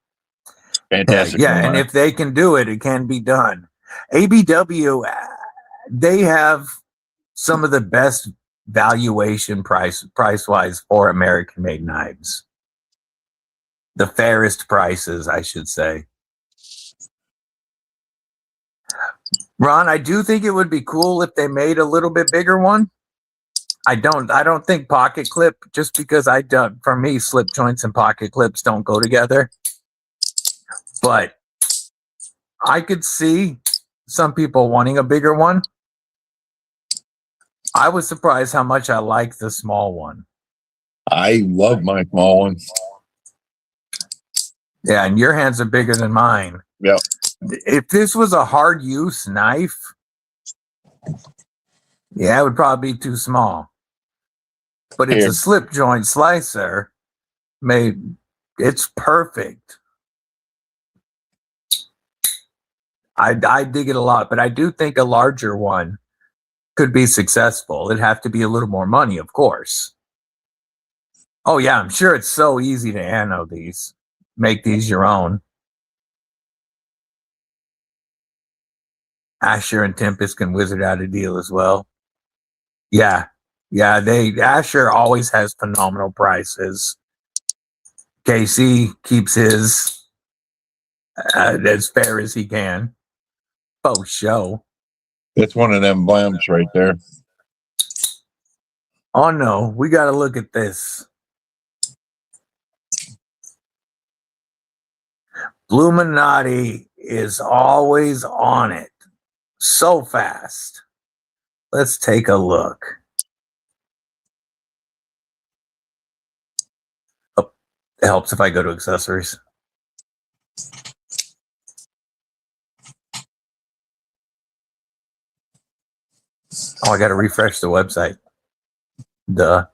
Fantastic. Yeah, and if they can do it, it can be done. ABW, they have some of the best valuation price wise for American made knives. The fairest prices, I should say. Ron, I do think it would be cool if they made a little bit bigger one. I don't think pocket clip, just because for me, slip joints and pocket clips don't go together. But I could see some people wanting a bigger one. I was surprised how much I like the small one. I love my small ones. Yeah, and your hands are bigger than mine. Yep. If this was a hard use knife, yeah, it would probably be too small. But it's a slip joint slicer it's perfect. I dig it a lot, but I do think a larger one could be successful. It'd have to be a little more money, of course. Oh yeah, I'm sure it's so easy to anno these. Make these your own. Asher and Tempest can wizard out a deal as well. Yeah. Yeah, Asher always has phenomenal prices. KC keeps his as fair as he can. Faux show. That's one of them blams right there. Oh no, we got to look at this. Bluminati is always on it. So fast. Let's take a look. Oh, it helps if I go to accessories. Oh, I got to refresh the website. Duh.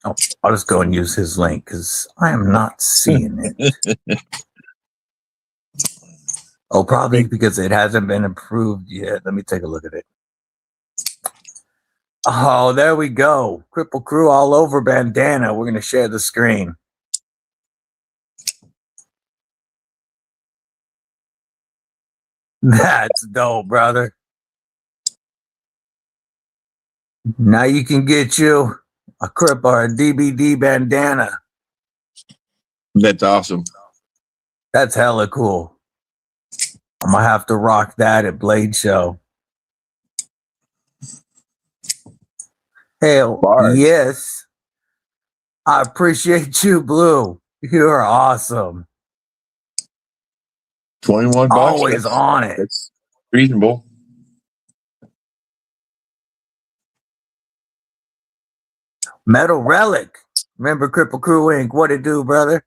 Oh, I'll just go and use his link because I am not seeing it. Oh, probably because it hasn't been approved yet. Let me take a look at it. Oh, there we go. Cripple Krew all over bandana. We're going to share the screen. That's dope, brother. Now you can get you a Crip or a DBD bandana. That's awesome. That's hella cool. I'm going to have to rock that at Blade Show. Hell, Bars. yes. I appreciate you, Blue. You're awesome. 21 bucks. Always on it. That's reasonable. Metal Relic. Remember Cripple Krew Inc. What it do, brother?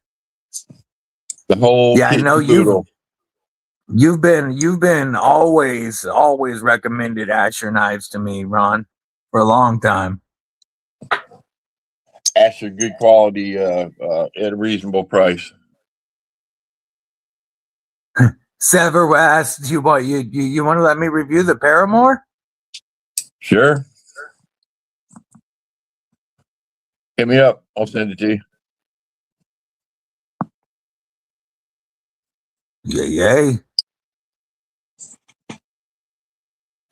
The whole Yeah, I know caboodle. you've been always recommended Asher knives to me, Ron, for a long time. Asher, good quality at a reasonable price. Sever asked you what you want to let me review the Paramore? Sure. Hit me up. I'll send it to you. Yay.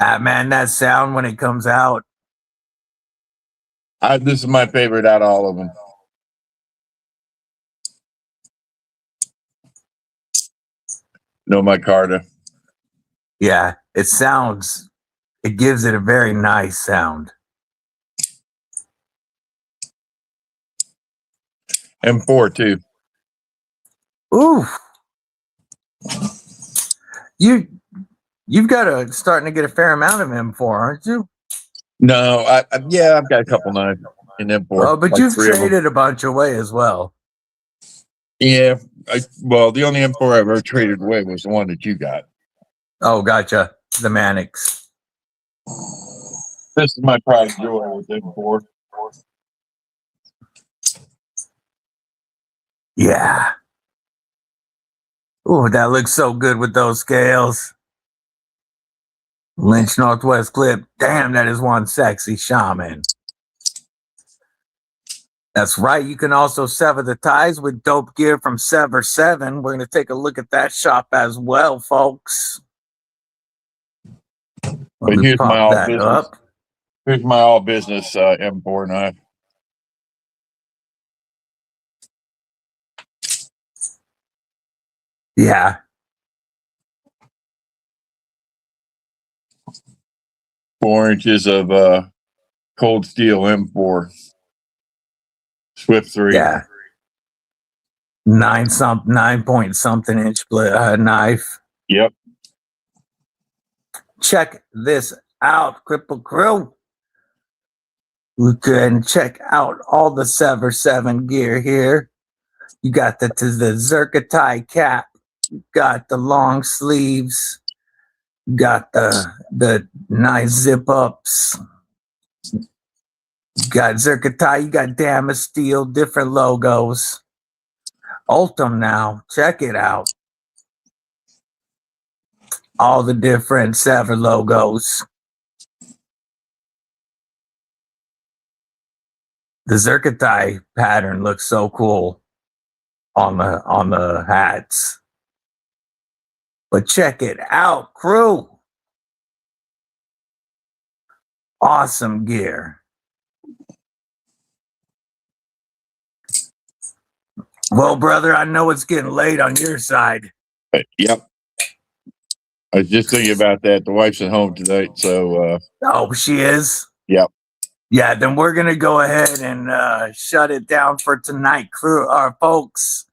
Ah, man, that sound when it comes out. This is my favorite out of all of them. No, my Carta. Yeah, it gives it a very nice sound. M4 too. Oof. You've got starting to get a fair amount of M4, aren't you? No, I've got a couple knives in M4. Oh, but like you've 3 of them. traded a bunch away as well. Yeah, well, the only M4 I ever traded away was the one that you got. Oh, gotcha. The Mannix. This is my pride and joy with M4. Yeah. Ooh, that looks so good with those scales. Lynch Northwest Clip. Damn, that is one sexy shaman. That's right. You can also sever the ties with dope gear from Sever 7. We're going to take a look at that shop as well, folks. Let But me here's my pop all that business. up. Here's my all business M4 knife. Yeah. 4 inches of cold steel M4. Swift 3. Yeah. 9 point something inch knife. Yep. Check this out, Cripple Krew. We can check out all the Sever 7 gear here. You got the Zerkatai cap. You got the long sleeves. You got the nice zip ups. You got Zerkatai. You got Damas Steel. Different logos. Ultim now. Check it out. All the different Sever logos. The Zerkatai pattern looks so cool on the hats. But check it out, Krew. Awesome gear. Well, brother, I know it's getting late on your side. Yep. I was just thinking about that. The wife's at home tonight, so Oh, she is? yep. Yeah, then we're going to go ahead and shut it down for tonight, folks.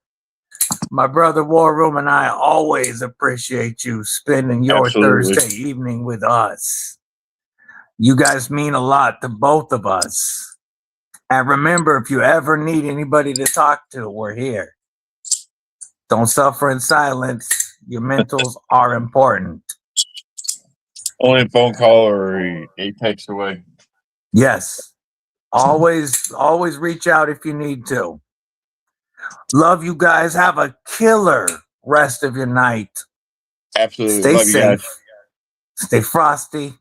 My brother WarRoom and I always appreciate you spending your Absolutely. Thursday evening with us. You guys mean a lot to both of us. And remember, if you ever need anybody to talk to, we're here. Don't suffer in silence. Your mentals are important. Only a phone call or a text away. Yes. Always reach out if you need to. Love you guys. Have a killer rest of your night. Absolutely. Stay Love you guys. safe. Stay frosty.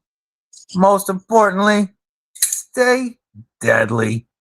Most importantly, stay deadly.